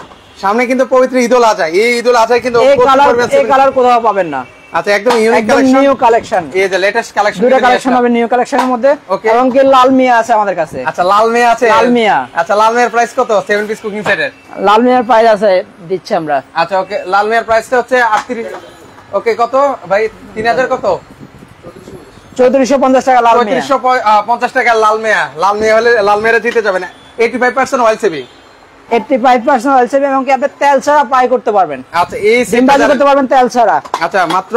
সামনে কিন্তু পবিত্র ঈদুল আজহা, এই ঈদুল আজহায় কিন্তু এই কালার কোথাও পাবেন না। আচ্ছা একদম ইউনিক কালেকশন, নিউ কালেকশন। এই যে লেটেস্ট কালেকশন, দুটো কালেকশন হবে নিউ কালেকশনের মধ্যে। এবং কি লাল মিয়া আছে আমাদের কাছে। আচ্ছা লাল মিয়া আছে, লাল মিয়া। আচ্ছা লাল মিয়ার প্রাইস কত? 7 পিস কুকিং সেটের লাল মিয়ার প্রাইস আছে দিচ্ছি আমরা। আচ্ছা ওকে, লাল মিয়ার প্রাইসটা হচ্ছে 38। ওকে কত ভাই? 3000 কত? 3450 টাকা লাল মেয়া। 3450 টাকা লাল মেয়া হলে লাল মেয়ারে জিতে যাবেন। 85% অয়েল সেভিং, 85% অয়েল সেভিং এবং কি আপনি তেল ছাড়া পাই করতে পারবেন। আচ্ছা এই ডিম ভাজি করতে পারবেন তেল ছাড়া। আচ্ছা মাত্র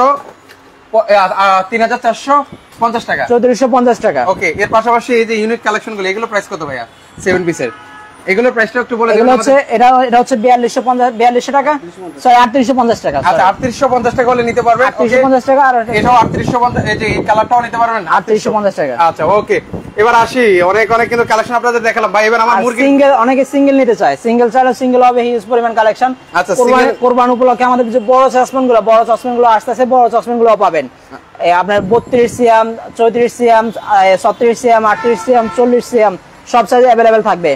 3450 টাকা, 3450 টাকা। ওকে। এর পাশাপাশি এই যে ইউনিক কালেকশন গুলো, এগুলো প্রাইস কত ভাইয়া 7 পিসের? এগুলোর প্রাইসটা একটু বলে দিবেন। এগুলো হচ্ছে এটা হচ্ছে 4250 টাকা, সরি 3850 টাকা। আচ্ছা 3850 টাকা হলে নিতে পারবেন। 3850 টাকা আর এটাও 3850, এই যে এই কালারটাও নিতে পারবেন 3850 টাকা। আচ্ছা ওকে, এবার আসি অনেক কিন্তু কালেকশন আপনাদের দেখালাম ভাই। এবার আমার মুরগি সিঙ্গেল, অনেকে সিঙ্গেল নিতে চায়, সিঙ্গেল চাইলে সিঙ্গেল হবে, হিউজ পরিমাণ কালেকশন। আচ্ছা কোরবান উপলক্ষে আমাদের যে বড় চশমান গুলো আসতেছে, বড় চশমান গুলো পাবেন। আপনার 32 CM, 34 CM, 36 CM, 38 CM, 40 CM সব সাইজে अवेलेबल থাকবে।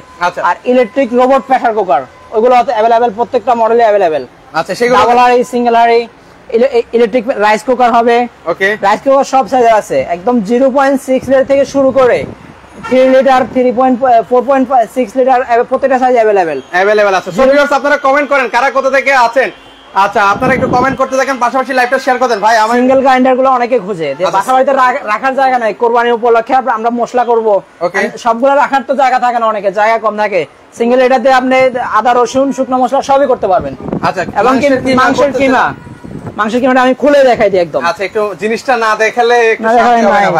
আর ইলেকট্রিক রোবট প্রেসার কুকার ওগুলো अवेलेबल, প্রত্যেকটা মডেলে अवेलेबल। আচ্ছা সেগুলো ডাবল হাঁড়ি, সিঙ্গেল হাঁড়ি, ইলেকট্রিক রাইস কুকার হবে। ওকে, রাইস কুকার সব সাইজের আছে, একদম 0.6 লিটার থেকে শুরু করে 3 লিটার, 4.6 লিটার, প্রত্যেকটা সাইজ अवेलेबल আছে। সো ভিউয়ার্স আপনারা কমেন্ট করেন কারা কোথা থেকে আছেন। আচ্ছা আপনারা একটু কমেন্ট করতে থাকেন, পাশাপাশি লাইভটা শেয়ার করে দেন ভাই। আমার সিঙ্গেল গ্রাইন্ডার গুলো অনেকে খুঁজে যে বাসা বাড়িতে রাখার জায়গা নাই, কোরবানি উপলক্ষে আমরা মশলা করব, সবগুলো রাখার তো জায়গা থাকে না, অনেকে জায়গা কম থাকে। সিঙ্গেল এটাতে আপনি আদা রসুন শুকনো মশলা সবই করতে পারবেন। আচ্ছা এবং মাংসের কিমাটা আমি খুলে দেখাই দিই একদম। আচ্ছা একটু জিনিসটা না দেখালে একটু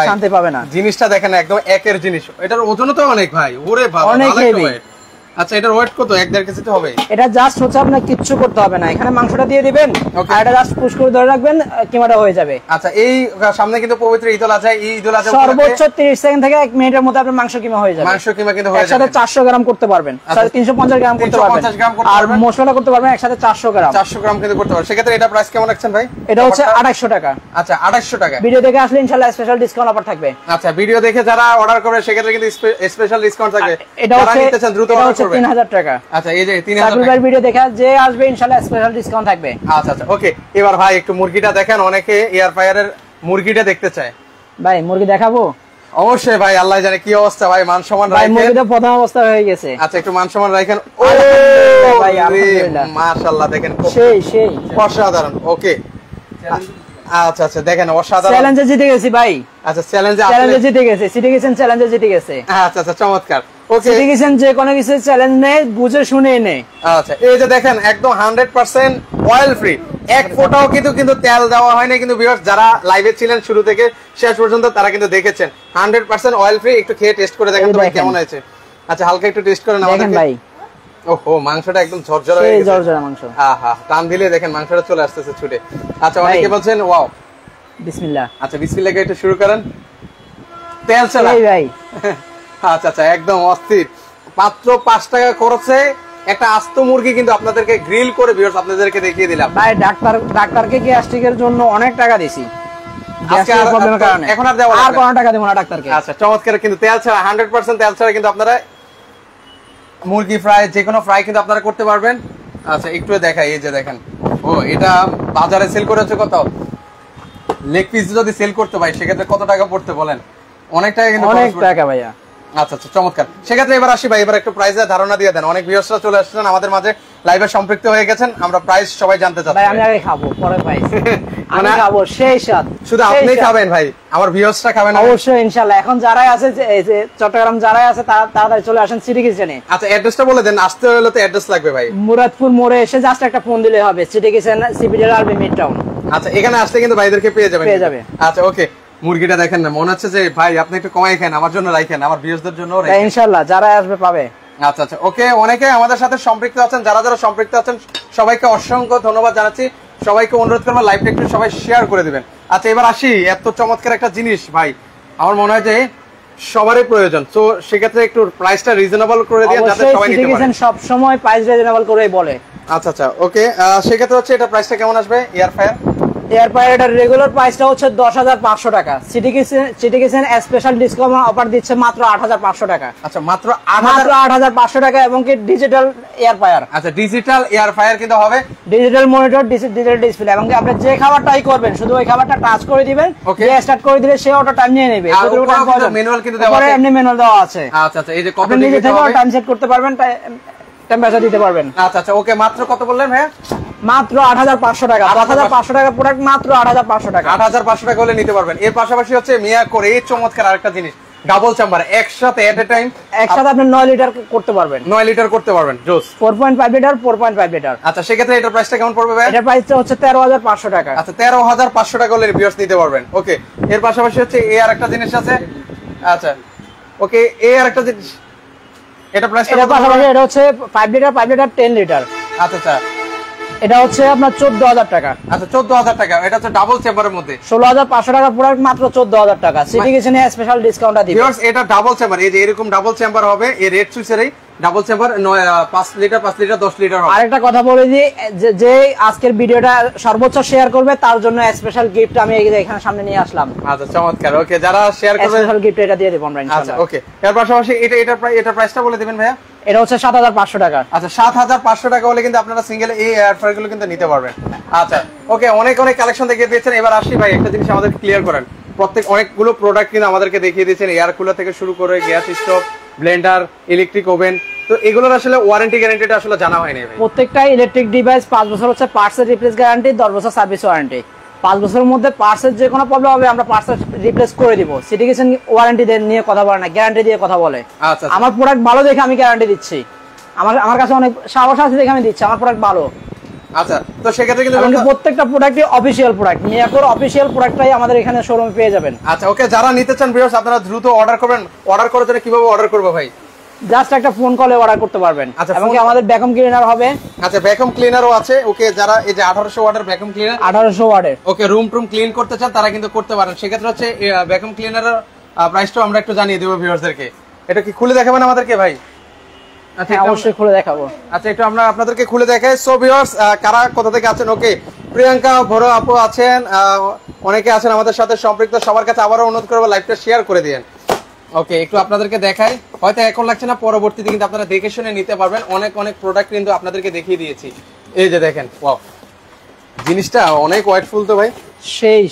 শান্তি পাবে না। জিনিসটা দেখেন একদম একের জিনিস। এটার ওজন তো অনেক ভাই, ওরে বাবা অনেক হেভি। আচ্ছা এটার ওয়েট কত? 1.5 কেজি তো হবে। এটা জাস্ট হচ্ছে আপনার কিচ্ছু করতে হবে না, এখানে মাংসটা দিয়ে দিবেন আর এটা জাস্ট পুশ করে ধরে রাখবেন, কিমাটা হয়ে যাবে। আচ্ছা এই সামনে কিন্তু পবিত্র ঈদুল আজহা, এই ঈদুল আজহা সর্বোচ্চ 30 সেকেন্ড থেকে 1 মিনিটের মধ্যে আপনার মাংস কিমা হয়ে যাবে। মাংস কিমা কিন্তু হয়ে যাবে। একসাথে 400 গ্রাম করতে পারবেন, 350 গ্রাম করতে পারবেন, আর মশলাটা করতে পারবেন একসাথে 400 গ্রাম। 400 গ্রাম কিন্তু করতে পারবেন। সেক্ষেত্রে এটা প্রাইস কেমন রাখছেন ভাই? এটা হচ্ছে 2800 টাকা। আচ্ছা 2800 টাকা। ভিডিও দেখে আসলে ইনশাআল্লাহ স্পেশাল ডিসকাউন্ট অফার থাকবে। আচ্ছা ভিডিও দেখে যারা অর্ডার করবে সেক্ষেত্রে কিন্তু স্পেশাল ডিসকাউন্ট থাকবে। এটা হচ্ছে দ্রুত অর্ডার করবেন। 3000 টাকা। আচ্ছা এই যে 3000 টাকা ভিডিও দেখে যে আসবে ইনশাআল্লাহ স্পেশাল ডিসকাউন্ট থাকবে। আচ্ছা আচ্ছা ওকে। এবার ভাই একটু মুরগিটা দেখেন, অনেকে এয়ার ফ্রায়ারের মুরগিটা দেখতে চায়। ভাই মুরগি দেখাবো? অবশ্যই ভাই, আল্লাহ জানে কি অবস্থা ভাই, মান সম্মান রাখেন। মুরগিটা প্রথম অবস্থা হয়ে গেছে। আচ্ছা একটু মান সম্মান রাখেন। ও ভাই আলহামদুলিল্লাহ মাশাআল্লাহ দেখেন সেই অসাধারণ। ওকে আচ্ছা আচ্ছা দেখেন অসাধারণ। চ্যালেঞ্জে জিতে গেছি ভাই। আচ্ছা চ্যালেঞ্জে জিতে গেছে, সিটি কিচেন চ্যালেঞ্জে জিতে গেছে। আচ্ছা আচ্ছা চমৎকার। ওকে সিটি কিচেন যে কোনো কিছু চ্যালেঞ্জ নেয় বুঝে শুনে নেয়। আচ্ছা এই যে দেখেন একদম 100% অয়েল ফ্রি, এক ফোঁটাও কিন্তু তেল দেওয়া হয় না। কিন্তু ভিউয়ার্স যারা লাইভে ছিলেন শুরু থেকে শেষ পর্যন্ত তারা কিন্তু দেখেছেন 100% অয়েল ফ্রি। একটু খেয়ে টেস্ট করে দেখেন তো ভাই কেমন হয়েছে। আচ্ছা হালকা একটু টেস্ট করেন আমাদের ভাই। ওহো মাংসটা একদম ঝরঝরে হয়ে গেছে। ঝরঝরে মাংস। আহা টান দিলে দেখেন মাংসটা চলে আসতেছে ছুটে। আচ্ছা অনেকে বলছেন ওয়াও। বিসমিল্লাহ। আচ্ছা বিসমিল্লাহ কে একটু শুরু করেন। তেল ছাড়া ভাই। আচ্ছা আচ্ছা একদম অস্থির। মাত্র 5 টাকা খরচে একটা আস্ত মুরগি কিন্তু আপনাদেরকে গ্রিল করে ভিউয়ার্স আপনাদেরকে দেখিয়ে দিলাম। ভাই ডাক্তারকে গ্যাস্ট্রিকের জন্য অনেক টাকা দিছি। এখন আর দেওয়া আর কোনো টাকা দেব না ডাক্তারকে। আচ্ছা চমৎকার। কিন্তু তেল ছাড়া 100% তেল ছাড়া কিন্তু আপনারা মুরগি ফ্রাই যে কোনো ফ্রাই কিন্তু আপনারা করতে পারবেন। আচ্ছা একটু দেখাই, এই যে দেখেন ও এটা বাজারে সেল করেছে কত? লেগ পিস যদি সেল করতে ভাই সেক্ষেত্রে কত টাকা পড়তে বলেন? অনেক টাকা কিন্তু অনেক টাকা ভাইয়া। আচ্ছা আচ্ছা চমৎকার। সেক্ষেত্রে এবার আসি ভাই, এবার একটু প্রাইসের ধারণা দিয়ে দেন। অনেক ভিউয়ার্সরা চলে আসছেন আমাদের মাঝে, লাইভে সম্পৃক্ত হয়ে গেছেন, আমরা প্রাইস সবাই জানতে চাচ্ছি। ভাই আমি আগে খাবো পরে প্রাইস। আমি খাবো সেই স্বাদ। শুধু আপনিই খাবেন ভাই, আমার ভিউয়ার্সরা খাবেন না? অবশ্যই ইনশাআল্লাহ। এখন যারাই আছে যে চট্টগ্রাম যারাই আছে তারা তাড়াতাড়ি চলে আসেন সিটি কিচেনে। আচ্ছা অ্যাড্রেসটা বলে দেন, আসতে হলে তো অ্যাড্রেস লাগবে ভাই। মুরাদপুর মোড়ে এসে জাস্ট একটা ফোন দিলে হবে, সিটি কিচেন সিপিডি আরবি মিড টাউন। আচ্ছা এখানে আসলে কিন্তু ভাইদেরকে পেয়ে যাবেন। আচ্ছা ওকে। মুরগিটা দেখেন না, মনে হচ্ছে যে ভাই আপনি একটু কমাই খান, আমার জন্য রাখেন, আমার ভিউয়ারদের জন্য রাখেন। ইনশাআল্লাহ যারা আসবে পাবে। আচ্ছা আচ্ছা ওকে। অনেকে আমাদের সাথে সম্পৃক্ত আছেন, যারা যারা সম্পৃক্ত আছেন সবাইকে অসংখ্য ধন্যবাদ জানাচ্ছি। সবাইকে অনুরোধ করবো লাইভটা একটু সবাই শেয়ার করে দিবেন। আচ্ছা এবার আসি, এত চমৎকার একটা জিনিস ভাই আমার মনে হয় যে সবারই প্রয়োজন, তো সেক্ষেত্রে একটু প্রাইসটা রিজনেবল করে দিন যাতে সবাই নিতে পারে। সব সময় প্রাইস রিজনেবল করেই বলে। আচ্ছা আচ্ছা ওকে। সেক্ষেত্রে হচ্ছে এটা প্রাইসটা কেমন আসবে? এয়ার ফ্রায়ার এটার রেগুলার প্রাইসটা হচ্ছে 10,500 টাকা। City kitchen special discount offer দিচ্ছে মাত্র 8,500 টাকা। আচ্ছা মাত্র 8,500 টাকা এবং কি ডিজিটাল এয়ার ফ্রায়ার। আচ্ছা ডিজিটাল এয়ার ফ্রায়ার কিন্তু হবে, ডিজিটাল মনিটর, ডিজিটাল ডিসপ্লে, এবং আপনি যে খাবারটাই করবেন শুধু ওই খাবারটা টাচ করে দিবেন, যে স্টার্ট করে দিলে সে অটো টাইম নিয়ে নেবে। ম্যানুয়াল কিন্তু দেওয়া আছে, এমনি ম্যানুয়াল দেওয়া আছে। আচ্ছা আচ্ছা এই যে কত নিজে থেকে টাইম সেট করতে পারবেন, টেম্পারেচার দিতে পারবেন। আচ্ছা আচ্ছা ওকে। মাত্র কত বললেন ভাইয়া? মাত্র 8500 টাকা, 8500 টাকা প্রোডাক্ট, মাত্র 8500 টাকা। 8500 টাকা হলে নিতে পারবেন। এর পাশাপাশি হচ্ছে মিয়াকোর এই চমৎকার আরেকটা জিনিস, ডাবল চেম্বার, একসাথে এট এ টাইম একসাথে আপনি 9 লিটার করতে পারবেন, 9 লিটার করতে পারবেন। জোস। 4.5 লিটার, 4.5 লিটার। আচ্ছা, সেক্ষেত্রে এটার প্রাইসটা কেমন পড়বে ভাই? এটার প্রাইসটা হচ্ছে 13500 টাকা। আচ্ছা, 13500 টাকা হলে ভিউয়ার্স নিতে পারবেন। ওকে, এর পাশাপাশি হচ্ছে এই আরেকটা জিনিস আছে। আচ্ছা, ওকে, এই আরেকটা জিনিস, এটা প্রাইসটা এটার পাশাপাশি এটা হচ্ছে 5 লিটার, 5 লিটার 10 লিটার। আচ্ছা আচ্ছা, এটা হচ্ছে আপনার 14000 টাকা। আচ্ছা 14000 টাকা। এটা হচ্ছে ডাবল চেম্বারের মধ্যে 16500 টাকা প্রোডাক্ট, মাত্র 14000 টাকা। সিটি কিচেনে স্পেশাল ডিসকাউন্ট দিবে। ভিউয়ার্স, এটা ডাবল চেম্বার, এই যে এরকম ডাবল চেম্বার হবে, এই রেড সুইচেরই double chamber, 5 litre 5 litre 10 litre হবে। আরেকটা কথা বলে দিই, যে আজকের ভিডিওটা সর্বোচ্চ শেয়ার করবে তার জন্য স্পেশাল গিফট আমি এখানে সামনে নিয়ে আসলাম। আচ্ছা, চমৎকার। ওকে, যারা শেয়ার করবে স্পেশাল গিফট এটা দিয়ে দেব আমরা আচ্ছা, ইনশাআল্লাহ। ওকে, এর পাশাপাশি এটা প্রাইসটা বলে দিবেন ভাইয়া। এটা হচ্ছে 7500 টাকা। আচ্ছা, 7500 টাকা হলে কিন্তু আপনারা সিঙ্গেল এই এয়ার ফ্রায়ার গুলো কিন্তু নিতে পারবেন। আচ্ছা, ওকে, অনেক কালেকশন দেখিয়ে দিয়েছেন। এবার আসি ভাই, একটা জিনিস আমাদের ক্লিয়ার করেন। অনেকগুলো প্রোডাক্ট কিন্তু আমাদেরকে দেখিয়ে দিয়েছেন, এয়ার কুলার থেকে শুরু করে gas stove, Blender, electric oven. তো এগুলোর আসলে ওয়ারেন্টি গ্যারান্টিটা আসলে জানা হয়নি ভাই। প্রত্যেকটা ইলেকট্রিক ডিভাইস 5 বছর হচ্ছে পার্টসের রিপ্লেস গ্যারান্টি, 10 বছর সার্ভিস ওয়ারেন্টি। 5 বছরের মধ্যে পার্টসের যে কোনো প্রবলেম হবে আমরা পার্টস রিপ্লেস করে দিব। সিটি কিচেন ওয়ারেন্টি নিয়ে কথা বলে না, গ্যারান্টি দিয়ে কথা বলে। আচ্ছা, আমার প্রোডাক্ট ভালো দেখে আমি গ্যারান্টি দিচ্ছি। আমার কাছে অনেক সাহস আছে দেখে আমি দিচ্ছি আমার প্রোডাক্ট ভালো। আচ্ছা, তো সেক্ষেত্রে কিন্তু প্রত্যেকটা প্রোডাক্টই অফিশিয়াল প্রোডাক্ট, মিয়াকোর অফিশিয়াল প্রোডাক্টটাই আমাদের এখানে শোরুমে পেয়ে যাবেন। আচ্ছা, ওকে, যারা নিতে চান ভিউয়ার্স আপনারা দ্রুত অর্ডার করবেন। অর্ডার করার জন্য কিভাবে অর্ডার করব ভাই? জাস্ট একটা ফোন কলে অর্ডার করতে পারবেন। আচ্ছা, এবং কি আমাদের ভ্যাকুয়াম ক্লিনার হবে। আচ্ছা, ভ্যাকুয়াম ক্লিনারও আছে। ওকে, যারা এই যে 1800 ওয়াটের ভ্যাকুয়াম ক্লিনার, 1800 ওয়াটের, ওকে, রুম ক্লিন করতে চান তারা কিন্তু করতে পারেন। সেক্ষেত্রে হচ্ছে ভ্যাকুয়াম ক্লিনারের প্রাইসটাও আমরা একটু জানিয়ে দেবো ভিউয়ার্সদেরকে। এটা কি খুলে দেখাবেন আমাদেরকে ভাই? আচ্ছা, অবশ্যই খুলে দেখাবো। আচ্ছা, একটু আমরা আপনাদেরকে খুলে দেখাই। সো ভিউয়ার্স, কারা কোথা থেকে আছেন? ওকে, প্রিয়াঙ্কা, ভরো আপু আছেন, অনেকে আছেন আমাদের সাথে সম্পৃক্ত। সবার কাছে আবারও অনুরোধ করবো লাইভটা শেয়ার করে দিয়েন। ওকে, একটু আপনাদেরকে দেখাই, হয়তো এখন লাগছে না, পরবর্তীতে কিন্তু আপনারা দেখে শুনে নিতে পারবেন। অনেক প্রোডাক্ট কিন্তু আপনাদেরকে দেখিয়ে দিয়েছি। এই যে দেখেন, ওয়াও, জিনিসটা অনেক ওয়েটফুল তো ভাই,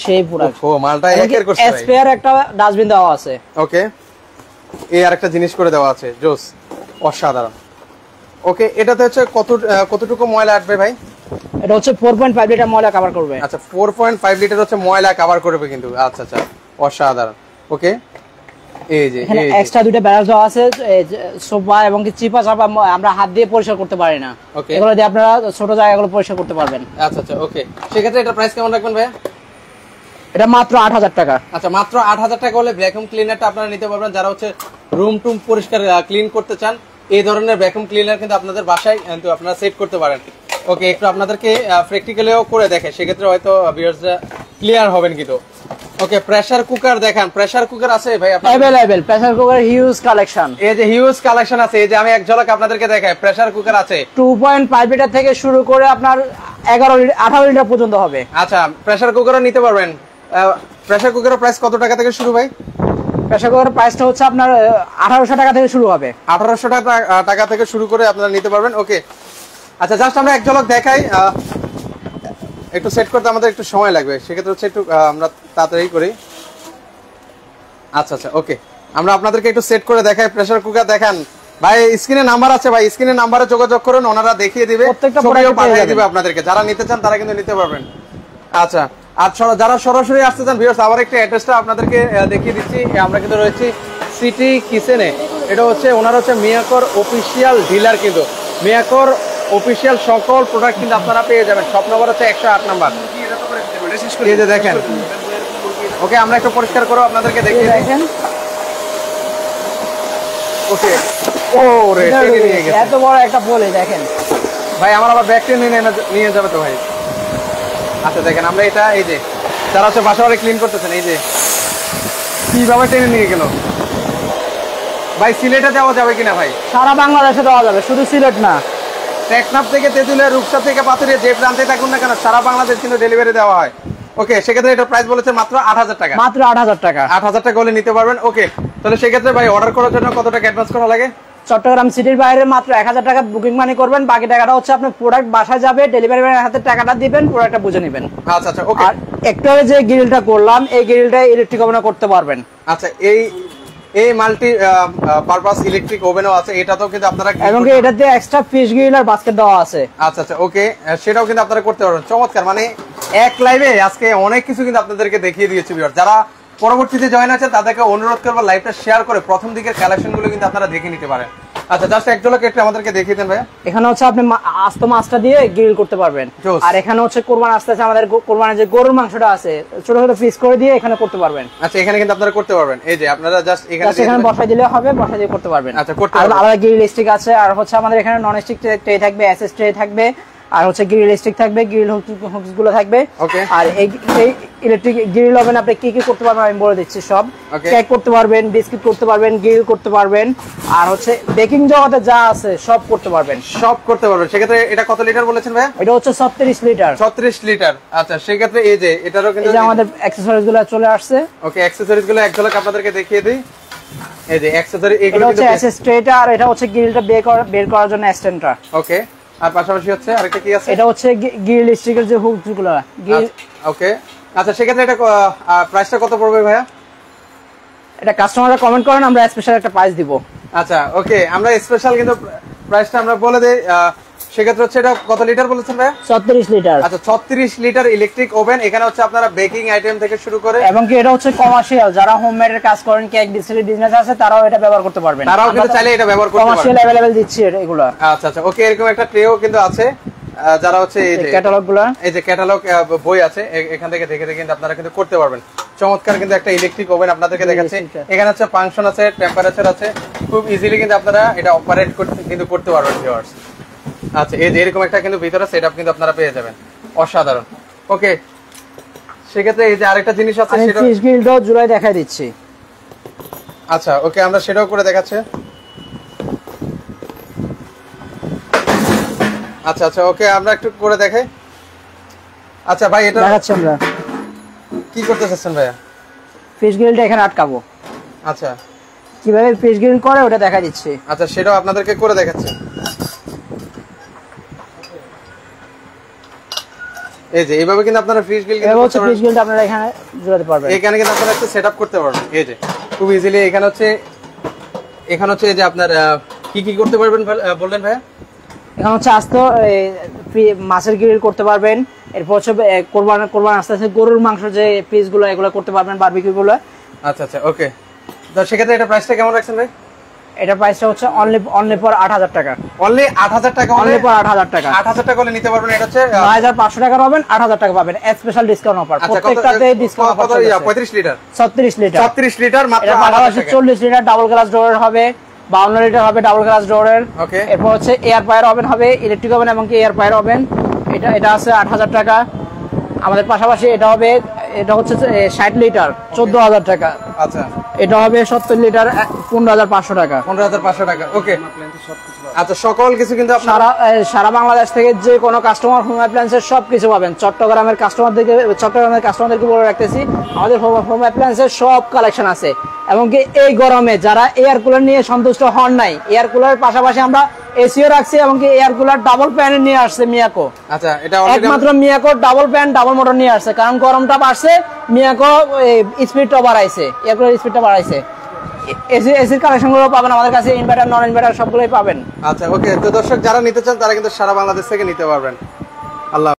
সেই প্রোডাক্ট। ও, মালটা একের করছে ভাই। স্পেয়ার একটা ডাস্টবিন দেওয়া আছে। ওকে, এই আরেকটা জিনিস করে দেওয়া আছে, জোস, অসাধারণ। ওকে, এটাতে হচ্ছে কতটুকু ময়লা আসবে ভাই? এটা হচ্ছে 4.5 লিটার ময়লা কভার করবে। আচ্ছা, 4.5 লিটার হচ্ছে ময়লা কভার করবে কিন্তু। আচ্ছা আচ্ছা, অসাধারণ। ওকে, এই যে এখানে এক্সট্রা দুটো ব্যারাস দেওয়া আছে, সোফা এবং কি চিপা চাপা আমরা হাত দিয়ে পরিষ্কার করতে পারি না, এগুলো দিয়ে আপনারা ছোট জায়গাগুলো পরিষ্কার করতে পারবেন। আচ্ছা আচ্ছা, ওকে, সেক্ষেত্রে এটা প্রাইস কেমন রাখবেন ভাই? এটা মাত্র 8000 টাকা। আচ্ছা, মাত্র 8000 টাকা হলে ভ্যাকুয়াম ক্লিনারটা আপনারা নিতে পারবেন। যারা হচ্ছে রুম টুম পরিষ্কার ক্লিন করতে চান, এই ধরনের ভ্যাকুয়াম ক্লিনার কিন্তু আপনাদের বাসায় কিন্তু আপনারা সেট করতে পারেন। ওকে, একটু আপনাদেরকে প্র্যাকটিক্যালিও করে দেখে, সেক্ষেত্রে হয়তো ভিউয়ার্সরা ক্লিয়ার হবেন কিন্তু। ওকে, প্রেসার কুকার দেখান। প্রেসার কুকার আছে ভাই আপনাদের? Available pressure cooker huge collection. এই যে হিউজ কালেকশন আছে, এই যে আমি এক ঝলক আপনাদেরকে দেখাই। প্রেসার কুকার আছে 2.5 লিটার থেকে শুরু করে আপনার 18 লিটার পর্যন্ত হবে। আচ্ছা, প্রেসার কুকারও নিতে পারবেন। প্রেসার কুকারের প্রাইস কত টাকা থেকে শুরু ভাই? প্রেসার কুকারের প্রাইসটা হচ্ছে আপনার 1800 টাকা থেকে শুরু হবে। 1800 টাকা থেকে শুরু করে আপনারা নিতে পারবেন। ওকে, আচ্ছা, জাস্ট আমরা এক ঝলক দেখাই। একটু সেট করতে আমাদের একটু সময় লাগবে, সেক্ষেত্রে হচ্ছে একটু আমরা তাড়াতাড়ি করি। আচ্ছা আচ্ছা, ওকে, আমরা আপনাদেরকে একটু সেট করে দেখাই। প্রেসার কুকার দেখান ভাই, স্ক্রিনে নাম্বার আছে ভাই, স্ক্রিনে নাম্বারে যোগাযোগ করুন, ওনারা দেখিয়ে দিবে, ছবিও পাঠিয়ে দিবে আপনাদেরকে। যারা নিতে চান তারা কিন্তু নিতে পারবেন। আচ্ছা, আর যারা সরাসরি আসতে চান ভিউয়ার্স, আবার একটা অ্যাড্রেসটা আপনাদেরকে দেখিয়ে দিচ্ছি। আমরা কিন্তু রয়েছি সিটি কিচেনে। এটা হচ্ছে ওনার হচ্ছে মিয়াকোর অফিসিয়াল ডিলার, কিন্তু মিয়াকোর অফিসিয়াল সকল প্রোডাক্ট কিন্তু আপনারা পেয়ে যাবেন। শপ নম্বর হচ্ছে 108 নাম্বার। এই যে দেখেন, ওকে, আমরা একটু পরিষ্কার করো আপনাদেরকে দেখিয়ে দেখেন। ওকে, ও রে, নিয়ে গেছে এত বড় একটা বলে দেখেন ভাই, আমার আবার ব্যাগ টেনে নিয়ে যাবে তো ভাই। আচ্ছা, দেখেন, আমরা এটা এই যে যারা হচ্ছে বাসা বাড়ি ক্লিন করতেছেন, এই যে কিভাবে টেনে নিয়ে গেল ভাই। সিলেটে দেওয়া যাবে কিনা ভাই? সারা বাংলাদেশে দেওয়া যাবে, শুধু সিলেট না। টেকনাফ থেকে তেঁতুলিয়া, রূপসা থেকে পাথুরিয়া, যে প্রান্তে থাকুন না কেন সারা বাংলাদেশ কিন্তু ডেলিভারি দেওয়া হয়। ওকে, সেক্ষেত্রে এটা প্রাইস বলেছে মাত্র 8000 টাকা। মাত্র 8000 টাকা। 8000 টাকা হলে নিতে পারবেন। ওকে, তাহলে সেক্ষেত্রে ভাই অর্ডার করার জন্য কত টাকা অ্যাডভান্স করা লাগে? চট্টগ্রাম সিটির বাইরে মাত্র 1000 টাকা বুকিং মানি করবেন, বাকি টাকাটা হচ্ছে আপনার প্রোডাক্ট বাসায় যাবে, ডেলিভারি ম্যানের হাতে টাকাটা দিবেন, প্রোডাক্টটা বুঝে নেবেন। আচ্ছা আচ্ছা, ওকে। আর একটু আগে যে গ্রিলটা করলাম, এই গ্রিলটা ইলেকট্রিক ওভেনে করতে পারবেন। আচ্ছা, এই এই মাল্টি পারপাস ইলেকট্রিক ওভেনও আছে, এটাতেও কিন্তু আপনারা এবং এটাতে এক্সট্রা ফিশ গ্রিল আর বাস্কেট দেওয়া আছে। আচ্ছা আচ্ছা ওকে, সেটাও কিন্তু আপনারা করতে পারবেন। চমৎকার, মানে এক লাইভে আজকে অনেক কিছু কিন্তু আপনাদেরকে দেখিয়ে দিয়েছি ভিউয়ার। যারা পরবর্তীতে জয়েন আছেন তাদেরকে অনুরোধ করবো লাইভটা শেয়ার করে প্রথম দিকের কালেকশনগুলো কিন্তু আপনারা দেখে নিতে পারেন। আচ্ছা জাস্ট এক ঝলক একটু আমাদেরকে দেখিয়ে দেন ভাইয়া। এখানে হচ্ছে আপনি আস্ত মাছটা দিয়ে গ্রিল করতে পারবেন, আর এখানে হচ্ছে কোরবান আসতে আছে, আমাদের কোরবানের যে গরুর মাংসটা আছে ছোট ছোট পিস করে দিয়ে এখানে করতে পারবেন। আচ্ছা এখানে কিন্তু আপনারা করতে পারবেন, এই যে আপনারা জাস্ট এখানে বসাই দিলে হবে, বসাই দিয়ে করতে পারবেন। আচ্ছা করতে পারবেন। আলাদা গ্রিল স্টিক আছে, আর হচ্ছে আমাদের এখানে নন স্টিক ট্রে থাকবে, এসএস ট্রে থাকবে, আর হচ্ছে গ্রিল স্টিক থাকবে, গ্রিল হুকস গুলো থাকবে। আর এই ইলেকট্রিক গ্রিল ওভেন আপনি কি কি করতে পারবেন আমি বলে দিচ্ছি সব। কেক করতে পারবেন, বিস্কিট করতে পারবেন, গ্রিল করতে পারবেন, আর হচ্ছে বেকিং জগতে যা আছে সব করতে পারবেন, সব করতে পারবেন। সেক্ষেত্রে এটা কত লিটার বলেছেন ভাই? এটা হচ্ছে 36 লিটার। 36 লিটার। আচ্ছা সেক্ষেত্রে এই যে এটারও কিন্তু এই যে আমাদের অ্যাকসেসরিজ গুলো চলে আসছে। ওকে অ্যাকসেসরিজ গুলো এক ঝলক আপনাদেরকে দেখিয়ে দিই। এই যে অ্যাকসেসরি এগুলো হচ্ছে এসএস ট্রেটা, আর এটা হচ্ছে গ্রিলটা বের করার জন্য স্ট্যান্ডটা। ওকে, আর পাশাপাশি হচ্ছে আরেকটা কি আছে? এটা হচ্ছে গ্রিল স্টিকের যে হুকস গুলো গ্রিল। ওকে আচ্ছা সেক্ষেত্রে এটা প্রাইসটা কত পড়বে ভাইয়া? এটা কাস্টমাররা কমেন্ট করেন, আমরা স্পেশাল একটা প্রাইস দিব। আচ্ছা ওকে, আমরা স্পেশাল কিন্তু প্রাইসটা আমরা বলে দেই। সেক্ষেত্রে হচ্ছে এটা কত লিটার বলেছেন ভাইয়া? 36 লিটার। আচ্ছা 36 লিটার ইলেকট্রিক ওভেন। এখানে হচ্ছে আপনারা বেকিং আইটেম থেকে শুরু করে, এবং কি এটা হচ্ছে কমার্শিয়াল, যারা হোমমেড এর কাজ করেন, কেক বিস্কিটের বিজনেস আছে, তারাও এটা ব্যবহার করতে পারবেন। তারাও কিন্তু চাইলে এটা ব্যবহার করতে পারবেন, কমার্শিয়াল अवेलेबल দিচ্ছি এগুলো। আচ্ছা আচ্ছা ওকে, এরকম একটা ট্রেও কিন্তু আছে। যারা হচ্ছে এই যে ক্যাটালগ গুলো, এই যে ক্যাটালগ বই আছে, এখান থেকে দেখে দেখে কিন্তু আপনারা কিন্তু করতে পারবেন। চমৎকার কিন্তু একটা ইলেকট্রিক ওভেন আপনাদেরকে দেখাচ্ছি। এখানে হচ্ছে ফাংশন আছে, টেম্পারেচার আছে, খুব ইজিলি কিন্তু আপনারা এটা অপারেট করতে পারবেন ভিউয়ার্স। আচ্ছা এই যে এরকম একটা কিন্তু ভিতরে সেটআপ কিন্তু আপনারা পেয়ে যাবেন, অসাধারণ। ওকে সেক্ষেত্রে এই যে আরেকটা জিনিস আছে, সেটা ফিশ গ্রিলটাও জুলাই দেখাই দিচ্ছি। আচ্ছা ওকে, আমরা সেটাও করে দেখাচ্ছি। আচ্ছা আচ্ছা ওকে, আমরা একটু করে দেখাই। আচ্ছা ভাই এটা দেখাচ্ছি আমরা কি করতে চাচ্ছেন ভাইয়া? ফিশ গ্রিলটা এখানে আটকাবো। আচ্ছা কিভাবে ফিশ গ্রিল করে ওটা দেখা দিচ্ছি। আচ্ছা সেটাও আপনাদেরকে করে দেখাচ্ছি। এই যে এইভাবে কিন্তু আপনারা ফিশ গ্রিল এভাবে হচ্ছে ফিশ গ্রিলটা আপনারা এখানে জোড়াতে পারবেন। এখানে কিন্তু আপনারা একটা সেটআপ করতে পারবেন, এই যে খুব ইজিলি। এখানে হচ্ছে এই যে আপনার কি কি করতে পারবেন বললেন ভাইয়া? এখানে হচ্ছে আস্ত মাছের গ্রিল করতে পারবেন, এরপর হচ্ছে কোরবান আস্তে আস্তে গরুর মাংস যে পিস গুলো এগুলো করতে পারবেন, বারবিকিউ গুলো। আচ্ছা আচ্ছা ওকে, তো সেক্ষেত্রে এটা প্রাইসটা কেমন রাখছেন ভাই? এটা প্রাইসটা হচ্ছে অনলি ফর 8000 টাকা। অনলি 8000 টাকা? অনলি ফর 8000 টাকা। 8000 টাকা হলে নিতে পারবেন। এটা হচ্ছে 9500 টাকা পাবেন, 8000 টাকা পাবেন স্পেশাল ডিসকাউন্ট অফার। প্রত্যেকটাতে ডিসকাউন্ট অফার আছে। 35 লিটার 36 লিটার 36 লিটার মাত্র 8000 টাকা। 40 লিটার ডাবল গ্লাস ডোরের হবে, 52 লিটার হবে ডাবল গ্লাস ডোরের। ওকে, এরপর হচ্ছে এয়ার পায়ার ওভেন হবে, ইলেকট্রিক ওভেন এবং কি এয়ার পায়ার ওভেন। এটা আছে 8000 টাকা। আমাদের পাশাপাশি এটা হবে, এটা হচ্ছে 60 লিটার 14000 টাকা। আচ্ছা এটা হবে 70 লিটার 15500 টাকা। 15500 টাকা। ওকে আচ্ছা, সকল কিছু কিন্তু আপনারা সারা বাংলাদেশ থেকে যে কোনো কাস্টমার হোম অ্যাপ্লায়েন্সের সবকিছু পাবেন। চট্টগ্রামের কাস্টমারদেরকে বলে রাখতেছি, আমাদের হোম অ্যাপ্লায়েন্সের সব কালেকশন আছে। এমনকি এই গরমে যারা এয়ার কুলার নিয়ে সন্তুষ্ট হন নাই, এয়ার কুলারের পাশাপাশি আমরা এসিও রাখছি, এমনকি এয়ার কুলার ডাবল ফ্যান নিয়ে আসছে মিয়াকো। আচ্ছা, এটা একমাত্র Miyako double fan double motor নিয়ে আসছে, কারণ গরমটা বাড়ছে, মিয়াকো স্পিডটা বাড়াইছে, এয়ার কুলার স্পিডটা বাড়াইছে। এসির কালেকশন গুলো পাবেন আমাদের কাছে, ইনভার্টার নন ইনভার্টার সবগুলোই পাবেন। আচ্ছা ওকে, তো দর্শক যারা নিতে চান তারা কিন্তু সারা বাংলাদেশ থেকে নিতে পারবেন। আল্লাহ।